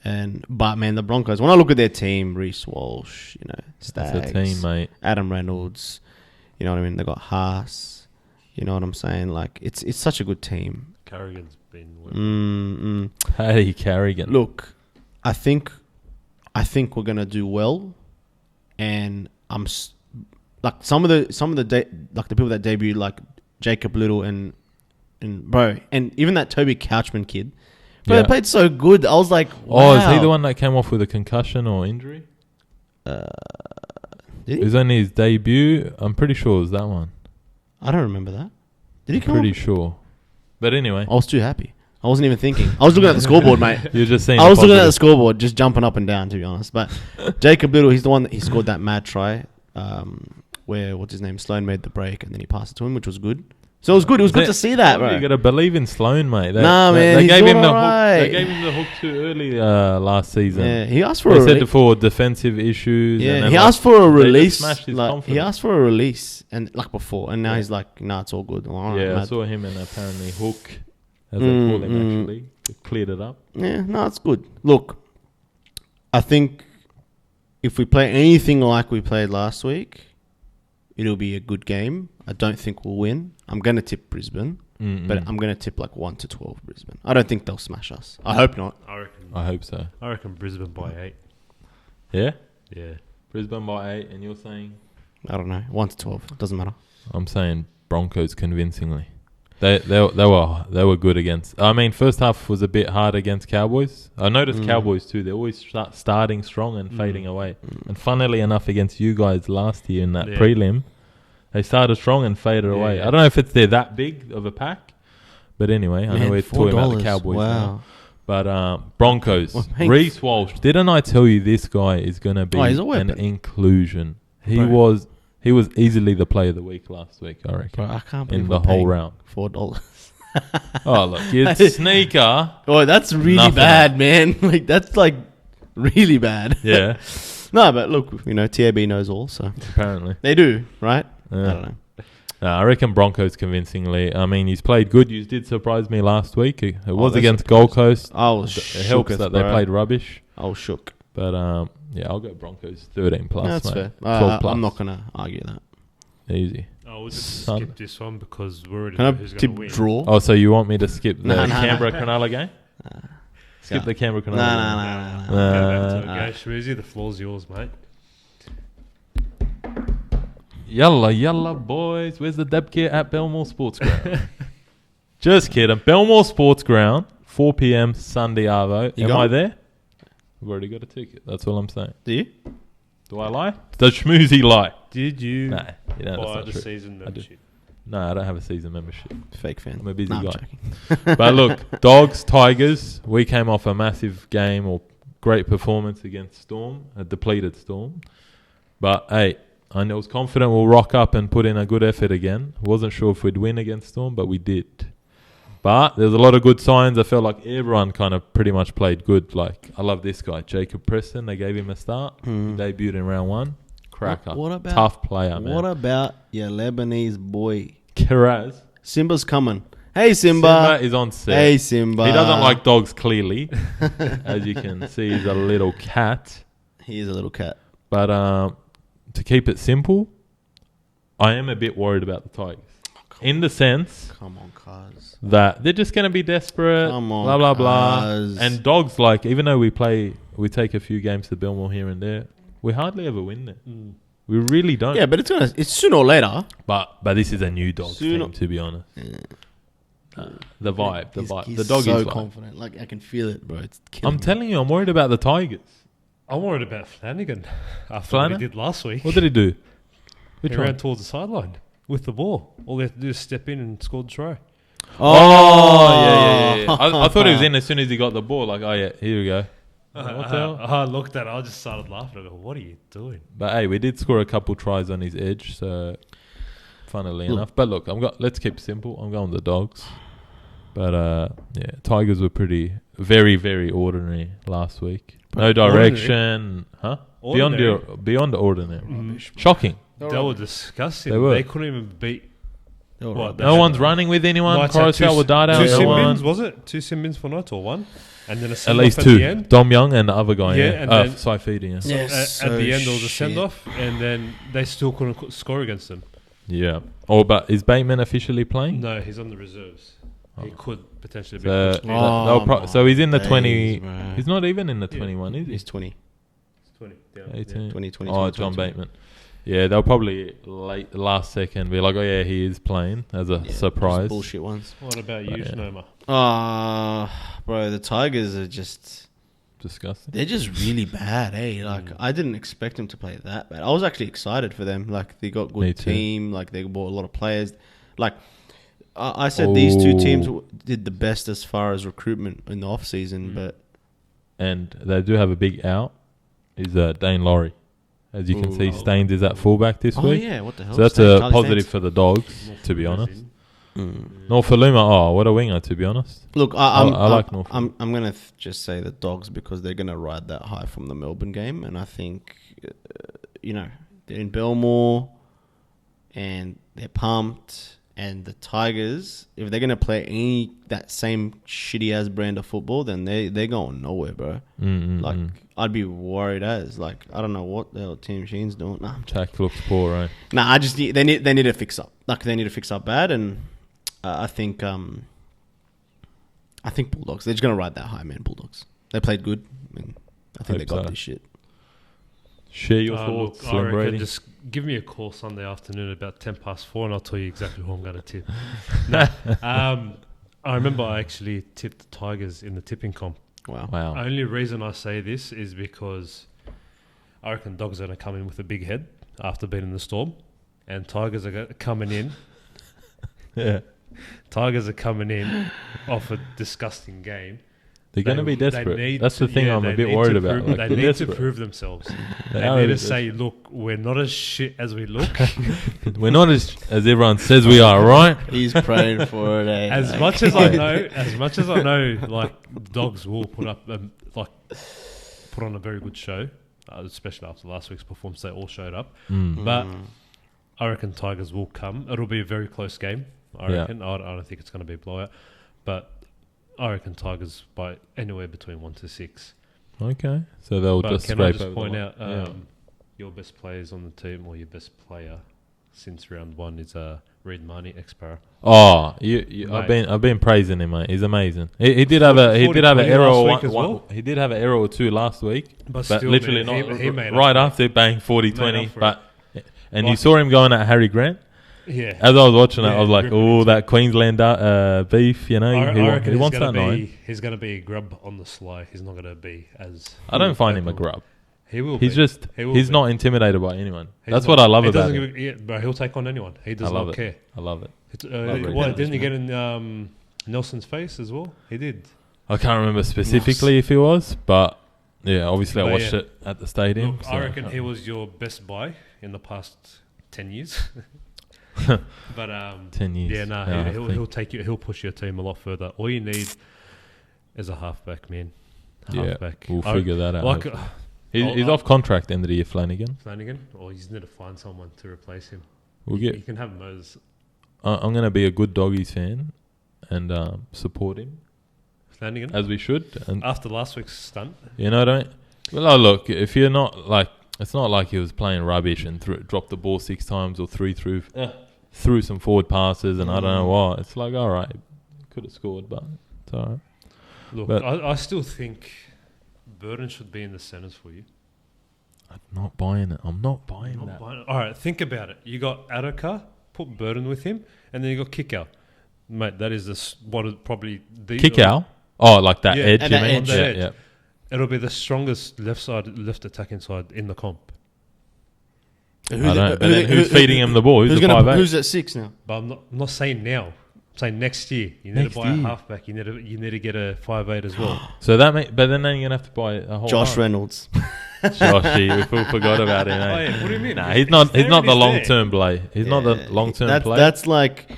B: But man, the Broncos, when I look at their team, Reece Walsh, Staggs,
A: that's a team, mate.
B: Adam Reynolds, you know what I mean? They got Haas, you know what I'm saying? Like, it's such a good team.
C: Carrigan's been
A: Hey, Carrigan.
B: Look, I think we're gonna do well, and I'm like some of the the people that debuted, like Jacob Little and even that Toby Couchman kid, but they played so good. I was like, wow.
A: Oh, is he the one that came off with a concussion or injury? It was only his debut. I'm pretty sure it was that one.
B: I don't remember that. Did he come?
A: Pretty sure. But anyway,
B: I was too happy. I wasn't even thinking. I was looking at the scoreboard, mate.
A: You're just saying.
B: I was looking at the scoreboard, just jumping up and down, to be honest. But Jacob Little, he's the one that he scored that mad try, where Sloan made the break and then he passed it to him, which was good. So it was good. It was good to see that, bro.
A: You got to believe in Sloan, mate.
B: Man,
A: they
B: he's
A: gave him the
B: right.
A: hook. They gave him the hook too early last season.
B: Yeah, he asked for.
A: They said for defensive issues.
B: Yeah,
A: and
B: he asked for a release.
A: He
B: asked for a release, and like before, and now he's like, "Nah, it's all good."
A: I saw him and apparently hook, as they call him, actually cleared it up.
B: Yeah, no, it's good. Look, I think if we play anything like we played last week, it'll be a good game. I don't think we'll win. I'm going to tip Brisbane, but I'm going to tip like 1-12 Brisbane. I don't think they'll smash us. I hope not.
A: I hope so.
C: I reckon Brisbane by 8.
A: Yeah?
C: Yeah.
A: Brisbane by 8, and you're saying?
B: I don't know. 1 to 12. Doesn't matter.
A: I'm saying Broncos convincingly. They were good against. I mean, first half was a bit hard against Cowboys. I noticed Cowboys too. They're always starting strong and fading away. And funnily enough, against you guys last year in that prelim, they started strong and faded away.
C: Yeah.
A: I don't know if they're that big of a pack, but anyway, I know we're talking about the Cowboys now. But Broncos, Reece Walsh. Didn't I tell you this guy is going to be an inclusion? He was easily the player of the week last week, I reckon.
B: Bro, I can't believe
A: in the whole round.
B: $4.
A: Oh, look, it's sneaker.
B: Oh, that's really bad, man. Like, that's like really bad.
A: Yeah.
B: No, but look, TAB knows all, so.
A: Apparently.
B: They do, right?
A: Yeah.
B: I don't know.
A: I reckon Broncos convincingly. I mean, he's played good. You did surprise me last week. It was against Gold Coast.
B: I was
A: It helps that they played rubbish.
B: I was shook.
A: But, I'll go Broncos 13 plus.
B: No, that's
A: mate.
B: fair.
A: 12 plus.
B: I'm not going to argue that.
A: Easy.
C: We'll just skip this one because we're already
B: Can I
C: who's going to win.
B: draw?
A: Oh, so you want me to skip the
B: No.
A: Canberra Cronulla game? Skip the Canberra Cronulla game?
C: Go back to it, Shreezy, the floor's yours, mate.
A: Yalla, boys. Where's the deb kit at Belmore Sports Ground? Just kidding. Belmore Sports Ground, 4 p.m. Sunday, Arvo. Am I there? I've already got a ticket. That's all I'm saying.
B: Do you?
A: Do I lie? Does Schmoozy lie?
C: Did you
A: Nah, that's
C: buy
A: not
C: the
A: true.
C: season membership?
A: No, I don't have a season membership.
B: Fake fan.
A: I'm a busy
B: I'm
A: guy.
B: joking.
A: But look, Dogs, Tigers, we came off a massive game or great performance against Storm, a depleted Storm. But, hey, I was confident we'll rock up and put in a good effort again. Wasn't sure if we'd win against Storm, but we did. But there's a lot of good signs. I felt like everyone kind of pretty much played good. Like, I love this guy, Jacob Preston. They gave him a start. He debuted in round 1. Cracker.
B: What about,
A: tough player, man.
B: What about your Lebanese boy?
A: Kiraz.
B: Simba's coming. Hey, Simba.
A: Simba is on set.
B: Hey, Simba.
A: He doesn't like dogs, clearly. As you can see, he's a little cat.
B: He is a little cat.
A: But to keep it simple, I am a bit worried about the Tigers. In the sense
B: Come on, cuz.
A: that they're just going to be desperate,
B: Come on,
A: blah, blah, blah.
B: cuz.
A: And Dogs, like, even though we take a few games to Belmore here and there, we hardly ever win there. We really don't.
B: Yeah, but it's sooner or later.
A: But this is a new Dogs team, to be honest. The vibe.
B: He's
A: the dog
B: so
A: is vibe.
B: confident. Like, I can feel it, bro. It's killing
A: I'm
B: me.
A: telling you, I'm worried about the Tigers.
C: I'm worried about Flanagan after
A: Flana?
C: what he did last week.
A: What did he do?
C: He ran towards the sideline with the ball. All they have to do is step in and score the try.
A: Oh, yeah. I thought he was in as soon as he got the ball. Like, oh, yeah, here we go. What the hell?
C: I looked at it. I just started laughing. I go, what are you doing?
A: But, hey, we did score a couple tries on his edge, so funnily enough. But, look, let's keep it simple. I'm going the Dogs. But, yeah, Tigers were very, very ordinary last week. No direction. Huh?
C: Ordinary?
A: Beyond ordinary. Shocking.
C: They were disgusting.
A: They were.
C: They couldn't even beat...
A: No one's running with anyone. Coruscant will dart out.
C: Two sin
A: no
C: bins,
A: one.
C: was it? 2 sin bins for night or one? And then a
A: At
C: send-off
A: least
C: at
A: two.
C: the end?
A: Dom Young and the other guy.
C: Yeah,
A: Yeah,
C: and then-
A: Saifidi. Yeah.
B: Yes,
C: At the end, there was a
B: shit.
C: send-off, and then they still couldn't score against them.
A: Yeah. Oh, but is Bateman officially playing?
C: No, he's on the reserves. He could potentially be.
A: So,
C: pushed in.
A: so he's in the
B: days,
A: 20.
B: bro.
A: He's not even in the 21, is he?
B: He's 20.
C: 20. Yeah.
A: 18.
B: 20, 20,
A: Oh,
B: 20,
A: John
B: 20.
A: Bateman. Yeah, they'll probably last second be like, oh yeah, he is playing as a surprise.
B: Just bullshit ones.
C: What about you,
A: yeah.
C: Noma?
B: Bro, the Tigers are just...
A: Disgusting.
B: They're just really bad, eh? Like, I didn't expect them to play that bad. I was actually excited for them. Like, they got
A: Me
B: good
A: too.
B: team. Like, they bought a lot of players. Like, I said these two teams did the best as far as recruitment in the off-season, but...
A: And they do have a big out. Is Dane Laurie. As you can see,
B: Ooh.
A: Staines is at fullback this
B: Oh,
A: week.
B: yeah, what the hell?
A: So that's
B: Staines,
A: a
B: Charlie
A: positive
B: Staines.
A: for the Dogs, to be honest.
B: Mm.
A: Norfoluma, oh, what a winger, to be honest.
B: Look,
A: I like Norfolk.
B: I'm going to just say the Dogs because they're going to ride that high from the Melbourne game. And I think, they're in Belmore and they're pumped. And the Tigers, if they're going to play that same shitty-ass brand of football, then they're going nowhere, bro. I'd be worried as. Like, I don't know what the hell Team Sheen's doing. Nah,
A: Jack looks poor, right?
B: Nah, they need to fix up. Like, they need to fix up bad, and I think Bulldogs. They're just gonna ride that high, man. Bulldogs. They played good, and I think
A: Hope
B: they got
A: so.
B: this shit.
A: Share your thoughts,
C: I
A: Slim
C: reckon
A: Brady.
C: just give me a call Sunday afternoon about 4:10, and I'll tell you exactly who I'm going to tip. No, I remember I actually tipped the Tigers in the tipping comp.
B: Wow.
C: Only reason I say this is because I reckon Dogs are going to come in with a big head after beating the Storm, and Tigers are coming in.
A: Yeah.
C: Tigers are coming in off a disgusting game.
A: They're going to be desperate. That's the thing I'm a bit worried about.
C: They
A: Like,
C: need
A: desperate.
C: to prove themselves.
A: They
C: They
A: are
C: need to
A: desperate.
C: say, look, we're not as shit as we look.
A: We're not as everyone says we are, right?
B: He's praying for it. Eh?
C: As
B: Like,
C: much as I know, like Dogs will put on a very good show, especially after last week's performance. They all showed up, but I reckon Tigers will come. It'll be a very close game. I reckon. I don't think it's going to be a blowout, but I reckon Tigers by anywhere between 1 to 6.
A: Okay, so they'll
C: But
A: just
C: can I
A: scrape
C: just
A: over
C: point
A: the
C: out
A: line.
C: your best players on the team, or your best player since round 1 is Reid Marnie, ex-para.
A: Oh,
C: Mate.
A: I've been praising him, mate. He's amazing. He did have an error
C: last
A: or
C: week as well.
A: He did have an error or two last week, but
C: still,
A: literally
C: man,
A: not
C: he made
A: right
C: up
A: after bang 40-20.
C: up for
A: But and you
C: Like-
A: saw him going at Harry Grant.
C: Yeah,
A: As I was watching it,
C: Yeah,
A: I was like,
C: ripping
A: "Oh,
C: into
A: that Queensland beef." You know,
C: I reckon
A: he
C: he's
A: wants
C: gonna
A: that nine.
C: be. He's going to be a grub on the sly. He's not going to be as.
A: I don't find him a grub.
C: He will.
A: He's
C: be.
A: just
C: He will
A: he's
C: be.
A: not intimidated by anyone.
C: He's
A: That's
C: not.
A: what I love
C: He
A: about
C: doesn't
A: him.
C: give a- bro, he'll take on anyone. He does
A: I love
C: not
A: it.
C: care.
A: I love it.
C: What
A: Love
C: didn't he get in Nelson's face as well? He did.
A: I can't remember specifically if he was, but yeah, obviously I
C: But
A: watched
C: yeah.
A: it at the stadium.
C: Look,
A: so-
C: I reckon he was your best buy in the past 10 years. But
A: 10 years.
C: yeah, no,
A: I
C: he'll
A: think.
C: take you. He'll push your team a lot further. All you need is a halfback, man.
A: Yeah,
C: Halfback.
A: we'll figure that out.
C: Like
A: hopefully. He's
C: I'll-
A: off contract end of the year, Flanagan.
C: Flanagan, or you just need to find someone to replace him.
A: We'll
C: You
A: get.
C: can have Moses.
A: I'm going to be a good Doggies fan and support him
C: Flanagan.
A: as we should. And
C: After last week's stunt,
A: you know what I mean? Well, look, if you're not like, it's not like he was playing rubbish and dropped the ball 6 times or threw some forward passes and I don't know what. It's like, all right, could have scored, but it's all right.
C: look,
A: But-
C: I still think Burden should be in the centres for you.
A: I'm not buying it. I'm not buying that.
C: All right, think about it. You got Adaka, put Burden with him, and then you got Kickout. Mate, that is what is probably the
A: Kick out? Oh, like that
C: Yeah,
A: edge,
B: and
A: you
B: that
A: mean?
B: edge.
A: Yeah,
C: That edge.
A: yeah.
C: It'll be the strongest left attacking side in the comp.
A: I don't know. But then who's feeding him the ball? Who's the 5'8"?
B: Who's at 6 now?
C: But I'm not saying now. I'm saying next year. You need
A: Next
C: to buy
A: year.
C: a halfback. You need to get a 5'8" as well.
A: So that but then you're gonna have to buy a whole
B: Josh
A: half.
B: Reynolds.
A: Joshy, we forgot about him.
C: Oh,
A: Eh?
C: yeah, what do you mean?
A: Nah, he's not
C: there
A: the
C: and he's
A: long
C: there.
A: term play. He's not the long term play.
B: That's like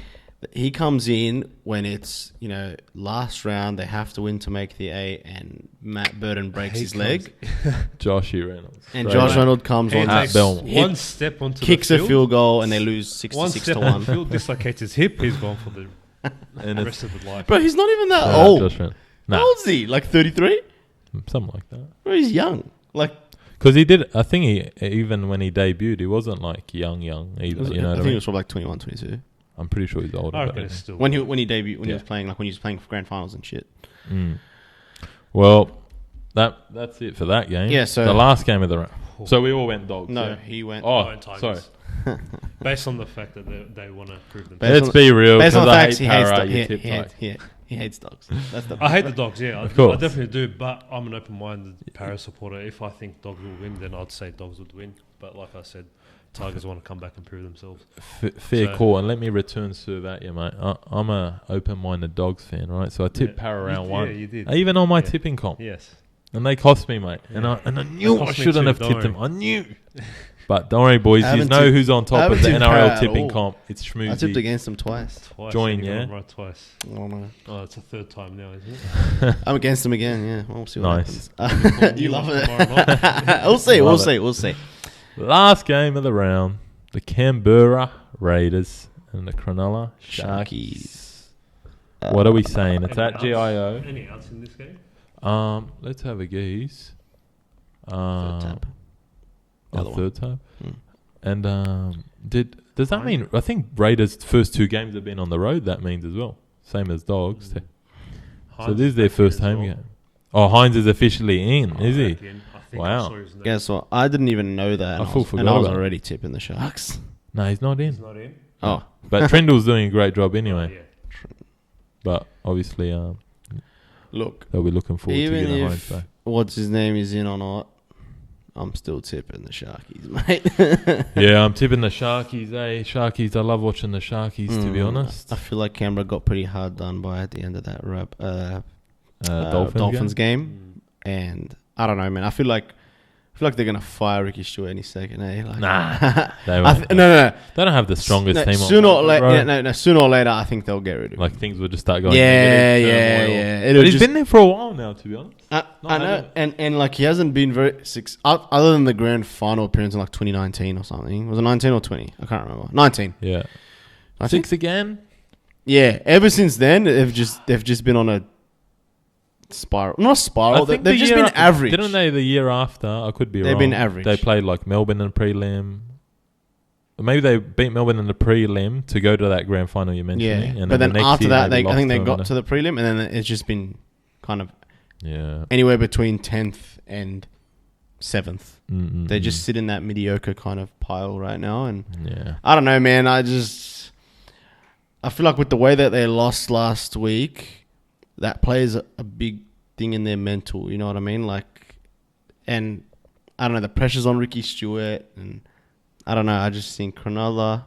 B: he comes in when it's last round. They have to win to make the 8, and Matt Burton breaks
C: He
B: his
C: comes-
B: leg,
A: Joshy Reynolds.
B: and
A: Straight
B: Josh
A: up.
B: Reynolds comes
C: He
B: on,
A: At
C: takes
A: Belmont.
C: one step onto
B: kicks
C: the
B: a
C: field,
B: field goal, and they lose
C: one
B: 66
C: step
B: to
C: on
B: 1.
C: the field, dislocates his hip. He's gone for the
A: And it's
C: rest of his life.
B: Bro, he's not even that
A: Josh
B: old.
A: Reynolds.
B: How
A: Nah,
B: old is he? Like 33?
A: something like that.
B: Bro, he's young. Like
A: Because he did. I think he even when he debuted, he wasn't like young either. You know
B: I
A: what
B: think
A: I
B: it
A: mean?
B: was probably like 21, 22.
A: I'm pretty sure he's older.
C: I
A: but
C: reckon it's still
B: When he debuted, when he
A: Yeah.
B: was playing, like when he was playing for grand finals and shit.
A: Mm. Well, that's it for that game.
B: Yeah, so-
A: the last game of the round. So we all went Dogs.
B: No,
A: yeah?
B: he went.
A: Oh,
C: and Tigers.
A: sorry.
C: based on the fact that they want to prove them.
B: Based
A: Let's
B: on-
A: be real.
B: Based on
A: Because
B: the
A: I
B: facts,
A: hate
B: he hates
A: Para,
B: dogs.
A: you tip like.
B: He hates dogs. That's the
C: I hate the Dogs, yeah.
A: Of course.
C: I definitely do, but I'm an open-minded Para supporter. If I think Dogs will win, then I'd say Dogs would win. But like I said, Tigers want to come back and prove themselves.
A: Fair
C: So-
A: call, and let me return to that, yeah, mate. I'm a open-minded Dogs fan, right? So I tipped
C: Yeah.
A: Para round
C: You-
A: one.
C: yeah, you did.
A: Even on my
C: Yeah.
A: tipping comp,
C: Yes.
A: and they cost me, mate.
C: Yeah.
A: And I knew
C: They
A: I
C: cost me
A: shouldn't
C: too,
A: have
C: don't
A: tipped them.
C: worry.
A: I knew. But don't worry, boys.
B: I
A: You
B: haven't
A: know
B: tipped-
A: who's on
B: I
A: top
B: haven't
A: of the
B: tipped Para
A: NRL
B: at
A: tipping
B: all.
A: comp. It's
B: I tipped
A: Schmoozy.
B: against him twice.
C: Twice.
A: Join,
C: You got
A: yeah.
C: them right twice.
B: I don't know.
C: Oh, it's a third time now, isn't it?
B: I'm against him again. Yeah, we'll see what
A: Nice.
B: happens. You love it.
C: Tomorrow night.
B: We'll see.
A: Love
B: We'll
A: it.
B: see. We'll see.
A: Last game of the round, the Canberra Raiders and the Cronulla Sharkies. What are we saying? It's
C: Any
A: at
C: outs?
A: GIO.
C: Any outs in this game?
A: Let's have a gaze.
B: Third tab. The other one.
A: Third tab.
B: Mm.
A: And does that mean? I think Raiders' first 2 games have been on the road. That means as well, same as Dogs. So
C: Hines
A: this is their
C: back in
A: first
C: as
A: home
C: well.
A: game. Oh, Hines is officially in, is he?
C: Back in. I think
A: Wow.
C: I saw his name.
B: Guess what? I didn't even know that.
A: I
B: And
A: full
B: was, and
A: forgot
B: I was
A: about it.
B: already tipping the Sharks.
A: No, he's not
C: He's
A: in.
C: not in.
B: Oh,
A: But Trindle's doing a great job anyway.
C: Yeah.
A: But obviously,
B: look.
A: they'll be looking forward to
B: Even
A: getting Hines
B: if
A: back.
B: what's his name is in or not, I'm still tipping the Sharkies, mate.
A: Yeah, I'm tipping the Sharkies, Sharkies, I love watching the Sharkies, to be honest.
B: I feel like Canberra got pretty hard done by at the end of that
A: Dolphins
B: game. And I don't know, man. I feel like they're gonna fire Ricky Stewart any second, eh? Like,
A: Nah, they won't.
B: no.
A: They don't have the strongest team on
B: Sooner or
A: paper,
B: later,
A: bro.
B: no. Sooner or later, I think they'll get rid of him.
A: Like, things will just start going
B: Yeah.
A: negative,
B: It'll
A: But he's
B: just-
A: been there for a while now, to be honest.
B: I
A: Not
B: know,
A: having-
B: and like he hasn't been very other than the grand final appearance in like 2019 or something. Was it 19 or 20? I can't remember. 19.
A: Yeah.
B: I think.
A: 6 again?
B: Yeah. Ever since then, they've just been on a spiral. Not a spiral. They've
A: the
B: just
A: year
B: been
A: after-
B: average.
A: Didn't they the year after? I could be wrong.
B: They've been average.
A: They played like Melbourne in the prelim. Or maybe they beat Melbourne in the prelim to go to that grand final you're mentioning.
B: Yeah.
A: And
B: but then
A: the next
B: after
A: year
B: that,
A: maybe
B: I think
A: lost
B: they
A: them
B: got
A: and
B: to the prelim, and then it's just been kind of
A: yeah.
B: anywhere between 10th and 7th.
A: Mm-mm.
B: They just sit in that mediocre kind of pile right now, and
A: Yeah.
B: I don't know, man. I feel like with the way that they lost last week, that plays a big thing in their mental. You know what I mean? Like, and I don't know, the pressure's on Ricky Stewart, and I don't know. I just think Cronulla,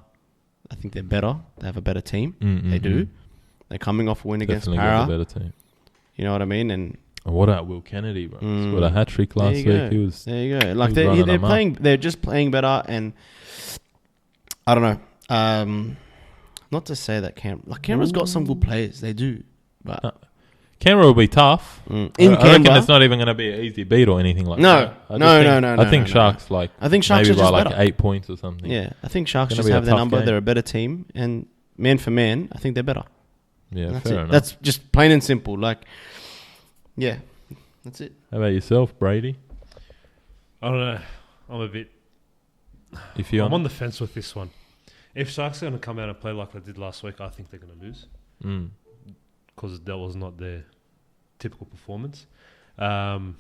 B: I think they're better. They have a better team.
A: Mm-mm-mm.
B: They do. They're coming off a win
A: Definitely
B: against
A: got
B: Para.
A: the better team.
B: You know what I mean? And
A: And what about Will Kennedy, bro?
B: Mm.
A: Scored a hat trick last
B: there you
A: week.
B: go.
A: He was.
B: There you go. Like
A: was running
B: they're
A: amok.
B: playing. They're just playing better, and I don't know. Not to say that Canberra's got some good players. They do, but
A: Canberra will be tough.
B: in
A: I reckon
B: Canberra,
A: it's not even going to be an easy beat or anything like
B: No.
A: that. I
B: No,
A: just
B: no,
A: think-
B: no,
A: I think
B: no.
A: Sharks like
B: I think Sharks
A: maybe
B: are
A: by
B: just
A: like
B: better.
A: 8 points or something.
B: Yeah, I think Sharks
A: Gonna
B: just
A: be a
B: have their
A: tough
B: number.
A: game.
B: They're a better team, and man for man, I think they're better.
A: Yeah,
B: That's
A: fair
B: it.
A: enough.
B: That's just plain and simple. Like, yeah, that's it.
A: How about yourself, Brady?
C: I don't know. I'm a bit.
A: If you
C: I'm on the fence with this one. If Sharks are going to come out and play like they did last week, I think they're going to lose because that was not their typical performance. Can't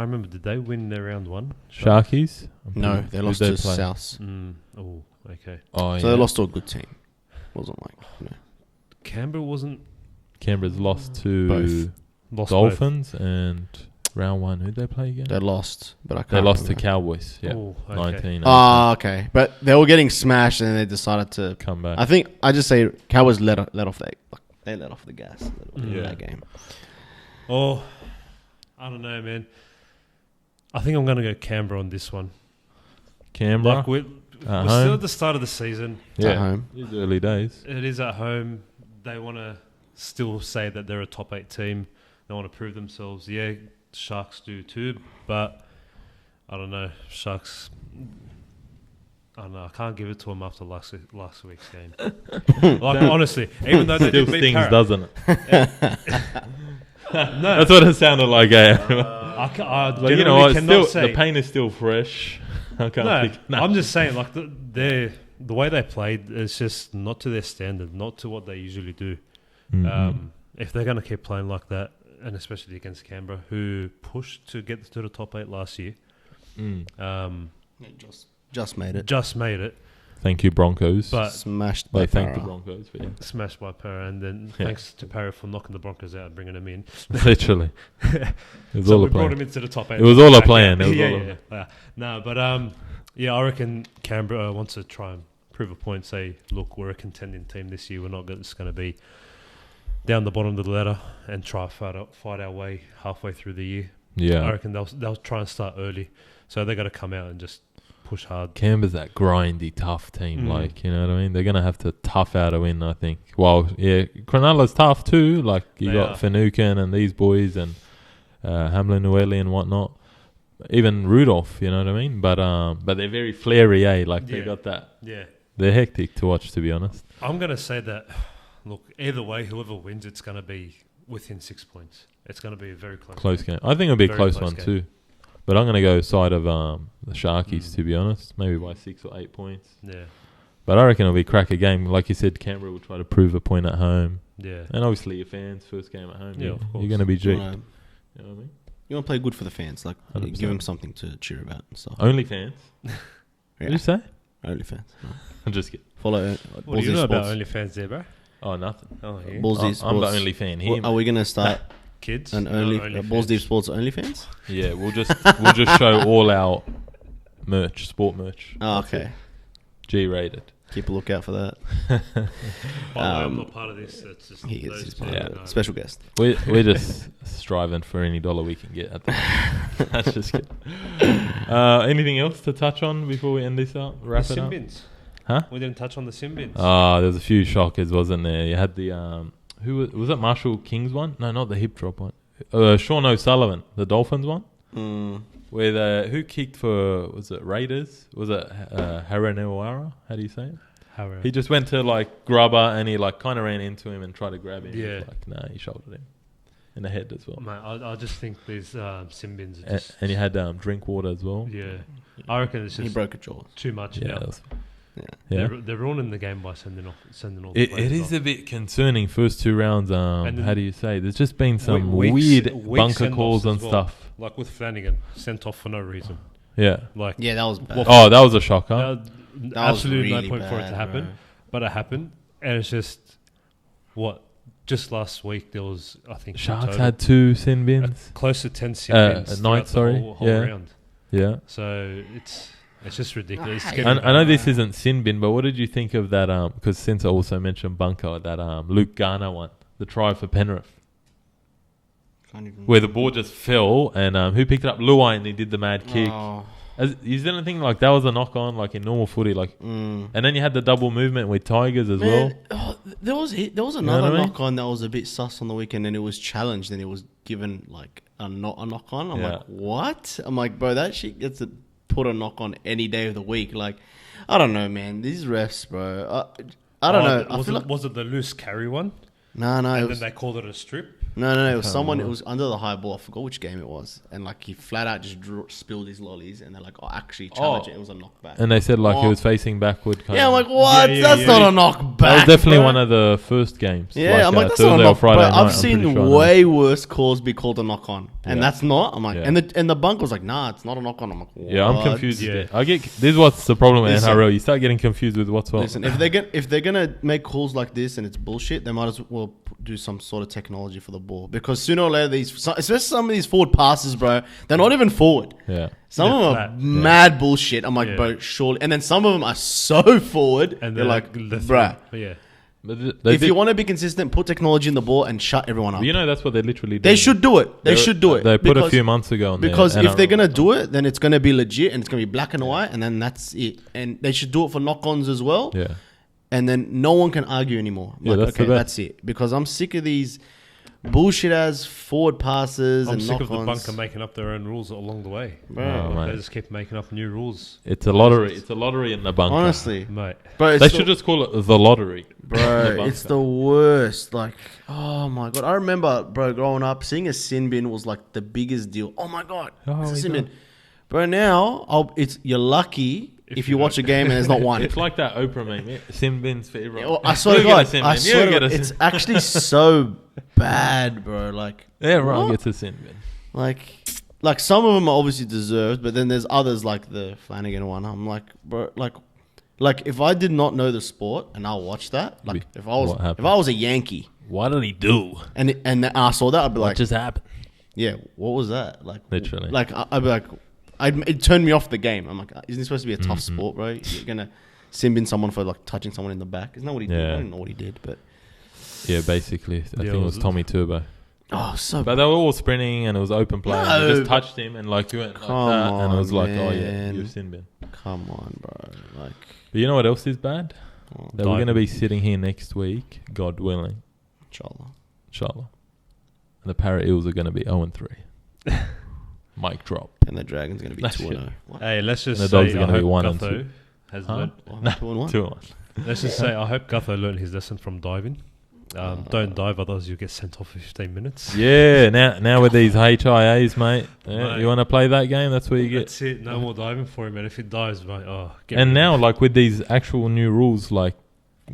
C: remember. Did they win their round one?
A: Sharkies?
B: No,
A: Who'd
B: they lost
A: they
B: to
A: play?
B: South,
C: Oh, okay.
A: Oh,
B: so they lost to a good team. Wasn't like
C: Canberra wasn't
A: Canberra's lost to
B: Both.
C: lost.
A: Dolphins and round one. Who'd they play again?
B: they lost, but I can't.
A: They lost to
B: remember.
A: Cowboys. Yeah,
C: Oh, okay.
A: 19.
B: Oh, okay. But they were getting smashed, and they decided to.
A: Come back.
B: I think I just say Cowboys let off they let off the gas a little bit in
A: Yeah.
B: that game.
C: Oh, I don't know, man. I think I'm going to go Canberra on this one.
A: Canberra.
C: Like we're
A: At
C: still
A: home?
C: at the start of the season.
B: At
A: Yeah,
B: home.
A: it's early days.
C: It is at home. They want to still say that they're a top 8 team. They want to prove themselves. Yeah, Sharks do too, but I don't know. Sharks. I don't know. I can't give it to them after last week's game. Like honestly, even though they
A: Still
C: did beat
A: stings,
C: Para,
A: doesn't it?
C: no,
A: That's what it sounded like. Eh?
C: I
A: Like, you know what?
C: cannot
A: Still,
C: say.
A: the pain is still fresh. I can't
C: No,
A: think. No.
C: I'm just saying, like the way they played is just not to their standard, not to what they usually do.
A: Mhm.
C: If they're going to keep playing like that, and especially against Canberra, who pushed to get to the top 8 last year,
B: Just made it.
C: just made it,
A: Thank you, Broncos.
C: but
B: Smashed by
A: they thank the
B: Para.
A: Broncos for you.
C: smashed by Para, and then
A: Yeah.
C: thanks to Para for knocking the Broncos out and bringing them in.
A: Literally, it was
C: So
A: all
C: we
A: a
C: brought
A: plan.
C: him into the top 8.
A: It was all a
C: Back
A: plan.
C: out.
A: It was
C: yeah,
A: all a-
C: yeah, yeah. No, but yeah, I reckon Canberra wants to try and prove a point. Say, look, we're a contending team this year. We're not just going to be down the bottom of the ladder and try to fight our way halfway through the year. I
A: Yeah,
C: reckon they'll try and start early, so they got to come out and just push hard.
A: Canberra's that grindy, tough team.
C: Mm.
A: Like, you know what I mean? They're gonna have to tough out a win, I think. Well, yeah, Cronulla's tough too. Like you
C: They
A: got
C: are.
A: Finucane and these boys and Hamlin Ueli and whatnot. Even Rudolph, you know what I mean? But they're very flary, eh? Like they
C: Yeah.
A: got that.
C: Yeah,
A: They're hectic to watch, to be honest.
C: I'm gonna say that. Look, either way, whoever wins, it's gonna be within 6 points. It's gonna be a very close
A: Game. I think it'll be a
C: Very
A: close
C: close
A: one
C: game.
A: too. But I'm gonna go side of the Sharkies, to be honest. Maybe by 6 or 8 points.
C: Yeah,
A: But I reckon it'll be a cracker game. Like you said, Canberra will try to prove a point at home.
C: yeah.
A: And obviously your fans, first game at home.
C: Yeah, of
A: You're
C: course.
A: going to be G. You
B: Right.
A: know what I mean?
B: You want to play good for the fans, like
A: 100%.
B: give them something to cheer about and stuff.
A: OnlyFans.
B: Yeah.
A: What did you say?
B: OnlyFans. No.
A: I'm just kidding.
B: Follow.
C: What do you know about OnlyFans there, bro?
A: Oh, nothing.
C: Oh, yeah.
B: Balls Deep
A: I'm the
B: Sports.
A: only fan here.
B: Are we gonna start
C: Kids?
B: an Balls Deep Sports OnlyFans?
A: Yeah, we'll just show all our merch, sport merch.
B: Oh, okay.
A: G-rated.
B: Keep a lookout for that.
C: By the way, I'm not part of this. It's just
B: He is
C: those
B: he's
C: people
B: part
A: Yeah.
B: of it.
C: know.
B: Special guest.
A: We're just striving for any dollar we can get at the moment. That's just good. Anything else to touch on before we end this up? Wrap
C: The
A: it
C: sim
A: up?
C: bins.
A: Huh?
C: We didn't touch on the sim bins.
A: There's a few shockers, wasn't there? You had the who was it? Marshall King's one? No, not the hip drop one. Sean O'Sullivan, the Dolphins one. Where who kicked for, was it Raiders? Was it Haranewara? How do you say it? He just went to like grubber and he like kind of ran into him and tried to grab him.
C: Yeah.
A: Like, nah, he shouldered him in the head as well.
C: Mate, I just think these sim bins are
A: And,
C: just...
A: and you had drink water as well.
C: Yeah. I reckon it's
B: He
C: just
B: broke a jaw.
C: too much
A: Yeah,
C: now.
A: that was-
B: Yeah.
A: yeah.
C: They're ruining the game by sending all the
A: It
C: players
A: is
C: off.
A: a bit concerning. First two rounds.
C: And then
A: How do you say? There's just been some
C: weak
A: weird
C: send-offs
A: bunker calls
C: as
A: and
C: well.
A: stuff.
C: Like with Flanagan, sent off for no reason.
A: Yeah.
C: Like,
B: Yeah, that was bad.
C: Well,
A: Oh, that was a shocker.
C: that
B: was
C: absolutely
B: really
C: no point for it to
B: bad,
C: happen.
B: bro.
C: But it happened. And it's just, just last week there was, I think, in
A: Sharks
C: total,
A: had two sin bins.
C: close to 10 sim bins
A: a
C: throughout
A: night,
C: the
A: sorry.
C: whole
A: Yeah.
C: round.
A: Yeah.
C: So it's just ridiculous. It's
B: I
C: getting
A: I know
C: bad.
A: this isn't sin bin, but what did you think of that? Because since I also mentioned bunker, that Luke Garner one, the try for Penrith,
B: Can't even.
A: where the ball just fell and who picked it up? Luai, and he did the mad kick.
B: Oh.
A: You didn't think like that was a knock on, like in normal footy, like, and then you had the double movement with Tigers as well.
B: Man, there was
A: know
B: another
A: what I mean?
B: knock on that was a bit sus on the weekend, and it was challenged, and it was given like a knock on. I'm
A: Yeah.
B: like, what? I'm like, bro, that shit gets to put a knock on any day of the week. Like, I don't know, man. These refs, bro. I don't know. I feel like
C: Was it the loose carry one?
B: no, it
C: And
B: was
C: then they called it a strip?
B: no. It was someone. It was under the high ball. I forgot which game it was, and like he flat out just spilled his lollies, and they're like, oh, actually, challenge it. It was a knockback.
A: And they said like he
B: Oh.
A: was facing backward. Kind
B: Yeah, I'm
A: of.
B: like, what?
C: Yeah,
B: That's
C: yeah.
B: not a knockback.
A: That was definitely
B: bro.
A: one of the first games.
B: Yeah, I'm like, that's
A: Thursday
B: not a
A: or
B: knock.
A: Friday
B: Bro,
A: night,
B: I've
A: I'm
B: seen
A: pretty sure I know.
B: way worse calls be called a knock on, and
A: Yeah.
B: that's not. I'm like,
A: Yeah.
B: and the bunk was like, nah, it's not a knock on. I'm like,
A: Yeah, I'm
B: what?
A: confused.
C: Yeah.
A: with it. I get this is what's the problem with
B: Listen.
A: NRL. You start getting confused with what's what.
B: Listen, if they're gonna make calls like this and it's bullshit, they might as well do some sort of technology for the ball, because sooner or later especially some of these forward passes, bro, they're not even forward.
A: Yeah,
B: Some
C: They're
B: of them
C: flat.
B: are mad bullshit. I'm like,
C: Yeah.
B: bro, surely. And then some of them are so forward.
C: And
B: they're
C: then
B: like,
C: the
B: bruh,
C: yeah.
A: but
B: if you want to be consistent, put technology in the ball and shut everyone up.
A: you know that's what they literally do.
B: They should do it. They should do it.
A: They put a
B: Because-
A: few months ago on there,
B: Because if they're
A: NRL.
B: gonna do it, then it's gonna be legit and it's gonna be black and white, and then that's it. And they should do it for knock-ons as well.
A: yeah,
B: And then no one can argue anymore. I'm
A: Yeah,
B: like,
A: that's the
B: okay,
A: best.
B: that's it. Because I'm sick of these bullshit ass forward passes
C: I'm
B: and
C: sick of the
B: knock-ons.
C: bunker making up their own rules along the way.
B: Bro,
A: Oh, mate.
C: They just keep making up new rules.
A: it's a lottery. It's a lottery in the bunker.
B: honestly,
C: Mate.
B: bro, it's
A: they
B: the-
A: should just call it the lottery.
B: Bro,
A: bunker.
B: it's the worst. Like, oh my god, I remember, bro, growing up, seeing a sin bin was like the biggest deal. Oh my god,
A: Oh,
B: it's a
A: we
B: sin
A: got-
B: bin. Bro, now you're lucky if you watch a game and there's not one.
A: It's like that Oprah meme. Yeah? Sin bins for everyone.
B: Yeah, well, I swear to
A: You get a
B: God,
A: sin
B: I
A: bin.
B: swear
A: You
B: to
A: get
B: God,
A: a
B: it's
A: sin-
B: actually so bad, bro. Like,
A: everyone
B: what?
A: gets a sin bin.
B: like some of them are obviously deserved, but then there's others like the Flanagan one. I'm like, bro, like if I did not know the sport and I watched that, like if I
A: What happened?
B: was a Yankee
A: What did he do?
B: and I saw that, I'd be
A: What
B: like,
A: just happened?
B: yeah, what was that? Like,
A: Literally.
B: like I'd be like, it turned me off the game. I'm like, isn't this supposed to be a tough sport, bro? You're gonna sim bin someone for like touching someone in the back. Isn't that what he did?
A: Yeah.
B: I don't know what he did, but
A: Yeah, basically, I think it was Tommy Turbo.
B: oh, so
A: But they were all sprinting and it was open play. and
B: No,
A: you just
B: but-
A: touched him and like you went like
B: Come
A: that and it was
B: on,
A: like, oh yeah,
B: man.
A: you've sin bin.
B: come on, bro. Like,
A: But you know what else is bad?
B: oh,
A: That we're going to be sitting here next week, God willing,
B: inshallah.
A: inshallah. And the Para Eels are going to be 0-3. Mic drop.
B: And the Dragons gonna be
A: That's
B: 2-0.
C: Hey, let's just
A: And the
C: say
A: Dogs are
C: I
A: gonna be
C: hope
A: 1 and
C: Gutho
A: 2.
C: has
A: Huh?
C: learned.
B: No, 2-1.
A: 2-1.
C: Let's just say I hope Gutho learned his lesson from diving. Don't dive, otherwise you get sent off for 15 minutes.
A: Yeah, now with these HIAs, mate. Yeah,
C: Mate.
A: you want to play that game? That's where you get.
C: That's it. No more diving for him. And if he dives, mate, get
A: And
C: rid
A: now,
C: of him.
A: like with these actual new rules, like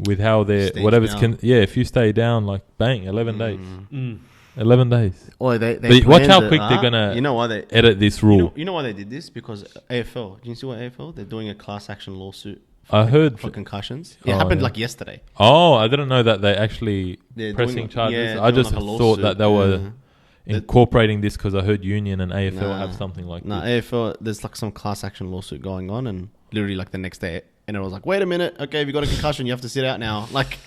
A: with how they're
B: Stage
A: whatever's
B: down.
A: if you stay down, like bang, 11 days.
C: Mm.
A: 11 days.
B: Oh, they
A: But watch
B: planned
A: how
B: it,
A: quick they're gonna
B: You know why they
A: edit this
B: you
A: rule.
B: know, you know why they did this? Because AFL. Do you see what AFL? They're doing a class action lawsuit.
A: I heard.
B: For concussions.
A: Oh,
B: It happened
A: yeah.
B: like yesterday.
A: Oh, I didn't know that they actually
B: They're
A: pressing
B: doing-
A: charges.
B: yeah,
A: I
B: doing
A: just
B: like a
A: thought
B: lawsuit,
A: that they were
B: yeah.
A: incorporating this because I heard Union and AFL
B: Nah.
A: have something like
B: No,
A: this.
B: AFL. There's like some class action lawsuit going on, and literally like the next day, and it was like, wait a minute, okay, if you got a concussion, you have to sit out now. Like,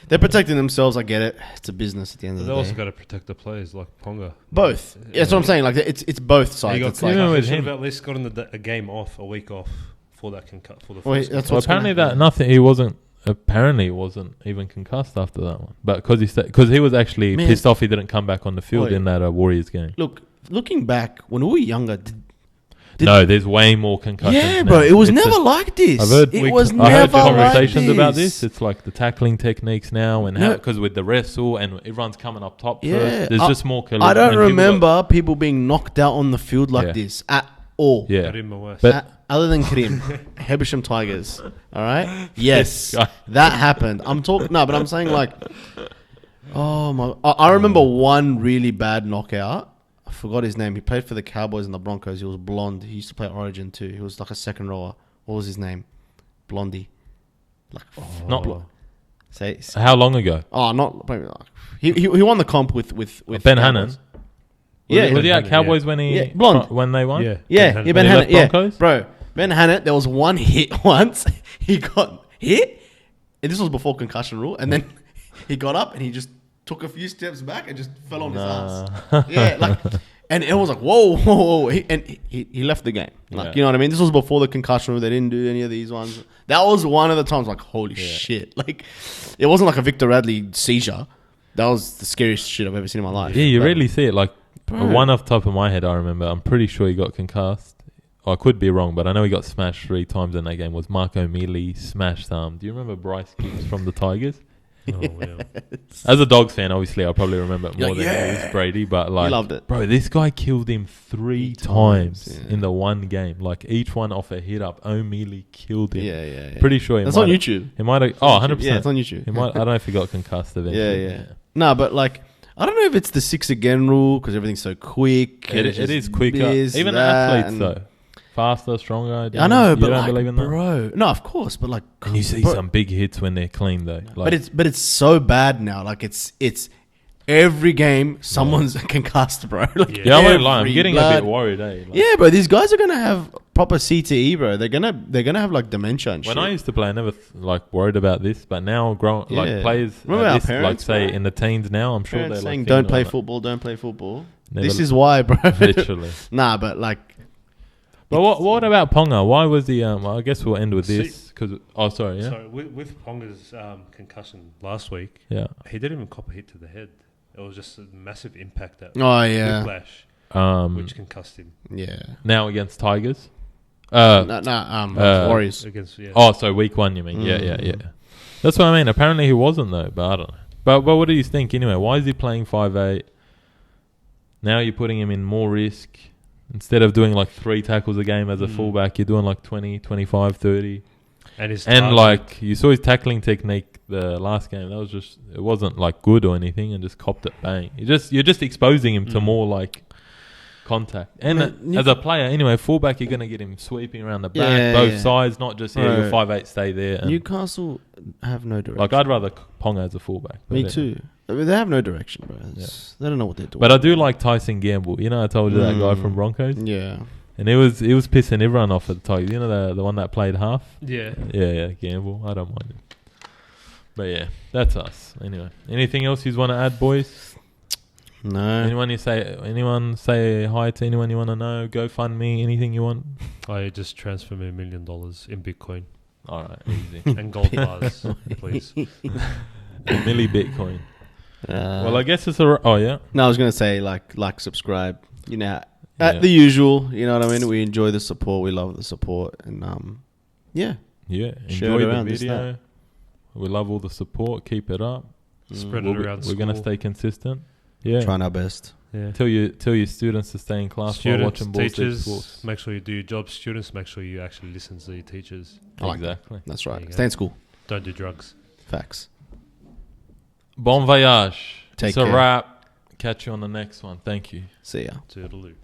B: they're protecting themselves. I get it. It's a business at the end
C: But
B: of
C: they
B: the
C: also
B: day.
C: got to protect the players like Ponga.
B: Both. Yeah, that's what I'm saying. Like, it's both
C: He
B: sides.
C: got
B: It's like,
A: Yeah,
C: he
A: with
C: should
A: him.
C: have at least gotten a game off, a week off for that for the
B: Well,
C: first
B: that's
A: Well,
B: what's gonna
A: apparently that
B: happen.
A: nothing. He wasn't. Apparently, wasn't even concussed after that one. But because he was actually
B: Man.
A: pissed off, he didn't come back on the field
B: Oi.
A: in that Warriors game.
B: Look, looking back when we were younger,
A: No, there's way more concussions.
B: yeah,
A: now.
B: bro, it was
A: It's
B: never
A: a-
B: like this.
A: I've heard
B: it was
A: I
B: never
A: heard
B: like
A: conversations
B: this.
A: about this. It's like the tackling techniques now, and
B: No.
A: because with the wrestle and everyone's coming up top
B: Yeah,
A: first, there's just more.
B: I don't
A: and people
B: remember people being knocked out on the field like
A: Yeah.
B: this at all.
A: Yeah,
C: Karim West.
A: But-
B: Other than Karim, Hebersham Tigers. All right. Yes,
A: This guy.
B: that happened. I'm talking. No, but I'm saying like, oh my! I remember one really bad knockout. I forgot his name. He played for the Cowboys and the Broncos. He was blonde. He used to play Origin too. He was like a second rower. What was his name? Blondie. Like,
A: not.
B: say.
A: How long ago?
B: Oh, not. He won the comp with
A: Ben
B: Cowboys.
A: Hannon.
B: Yeah,
A: was he at
C: Hannon,
A: Cowboys when he
B: Yeah, blonde.
A: when they won?
C: Yeah.
B: Yeah,
C: Ben
B: yeah,
C: Hannon.
B: Ben
A: When he
B: Hannon.
A: left
B: Yeah,
A: Broncos?
B: bro, Ben Hannon. There was one hit once. He got hit, and this was before concussion rule. And then he got up and he just took a few steps back and just fell on his ass. Yeah, like, and it was like whoa, whoa, whoa. He left the game. Like,
A: Yeah.
B: you know what I mean? This was before the concussion rule. They didn't do any of these ones. That was one of the times like holy shit. Like, it wasn't like a Victor Radley seizure. That was the scariest shit I've ever seen in my life.
A: Yeah, you
B: But-
A: really see it. Like
B: Bro.
A: one off the top of my head, I remember. I'm pretty sure he got concussed. I could be wrong, but I know he got smashed 3 times in that game. Was Marco Mealy smashed? Do you remember Bryce Gibbs from the Tigers?
C: Oh, yeah.
A: As a Dogs fan, obviously, I probably remember it
B: You're
A: more
B: like,
A: than
B: yeah.
A: it was Brady. But like,
B: loved it.
A: bro. This guy killed him 3
B: times,
A: times
B: yeah.
A: in the one game. Like each one off a hit up. O'Mealy killed him.
B: Yeah.
A: Pretty sure he
B: That's
A: might
B: on
A: have-
B: YouTube.
A: He might have. Oh, 100%.
B: Yeah, it's on YouTube.
A: He might, I don't know if he got concussed eventually.
B: Yeah. No, but like, I don't know if it's the 6 again rule because everything's so quick. and
A: It
B: it's
A: is
B: just
A: quicker.
B: this,
A: Even
B: that,
A: athletes,
B: and-
A: though. Faster, stronger.
B: I know,
A: you
B: but
A: don't
B: like,
A: believe in that?
B: bro, no, of course, but like,
A: And you see
B: bro,
A: some big hits when they're clean, though. Like,
B: but it's so bad now. Like, it's every game someone's concussed, bro. Like,
C: Yeah.
A: yeah, I won't lie. I'm
B: every
A: getting a
B: blood-
A: bit worried, eh? Like,
B: Yeah, bro, these guys are gonna have proper CTE, bro. They're gonna have like dementia and
A: when
B: shit.
A: I used to play, I never worried about this, but now
B: Yeah.
A: like players,
B: Remember our
A: this,
B: parents,
A: like say
B: bro?
A: in the teens now, I'm sure
B: Parents
A: they're
B: saying
A: like
B: don't
A: thinking
B: play
A: about
B: football, don't play football.
A: Never
B: This
A: l-
B: is why, bro.
A: it. Literally.
B: Nah, but like,
A: But what about Ponga? Why was he? I guess we'll end with this because. Oh, sorry. Yeah.
C: So with Ponga's concussion last week,
A: Yeah.
C: he didn't even cop a hit to the head. It was just a massive impact that
B: oh yeah,
C: whiplash, which concussed him
B: yeah.
A: Now against Tigers.
B: Warriors.
C: against. Yeah.
A: Oh, so week 1, you mean? Yeah. That's what I mean. Apparently he wasn't though, but I don't know. But what do you think anyway? Why is he playing 5'8"? Now you're putting him in more risk. Instead of doing like 3 tackles a game as a fullback, you're doing like 20, 25, 30.
C: And
A: Like you saw his tackling technique the last game. That was just, it wasn't like good or anything, and just copped it bang. You're just exposing him to more like contact. And
B: Man,
A: as a player, anyway, fullback, you're gonna get him sweeping around the back,
B: Yeah,
A: both
B: yeah.
A: sides, not just
B: Right.
A: your 5'8" stay there. And
B: Newcastle have no direction.
A: like I'd rather Ponga as a fullback. but
B: Me
A: yeah.
B: too. I mean, they have no direction, bro. They don't know what they're doing.
A: But I do like Tyson Gamble. You know, I told you that guy from Broncos,
B: Yeah.
A: and he was pissing everyone off at the Tigers. You know, the one that played half.
C: yeah.
A: Yeah, Gamble. I don't mind him. But yeah, that's us. Anyway, anything else you want to add, boys?
B: No.
A: Anyone say hi to anyone you want to know? GoFundMe, anything you want?
C: I just transfer me $1 million in Bitcoin
A: All right, easy.
C: and gold bars, please.
A: Milli Bitcoin. Well, I guess it's a. Oh yeah.
B: No, I was gonna say like, subscribe. You know,
A: Yeah.
B: at the usual. You know what I mean. We enjoy the support. We love the support, and yeah.
A: Yeah.
B: Share
A: Enjoy
B: it
A: the
B: around, this,
A: video. We love all the support. Keep it up.
C: Spread
A: We'll
C: it
A: be-
C: around.
A: we're gonna
C: school.
A: stay consistent. Yeah.
B: Trying our best.
C: Yeah.
A: Tell your students to stay in class while
C: Students,
A: watching ball
C: teachers,
A: sports.
C: make sure you do your job. Students, make sure you actually listen to your teachers.
B: I like that.
A: Exactly.
B: That's
C: There you
B: right.
C: go.
B: Stay in school.
C: Don't do drugs.
B: Facts.
A: Bon voyage.
B: Take
A: It's a
B: care.
A: wrap. Catch you on the next one. Thank you.
B: See ya.
C: Toodaloo.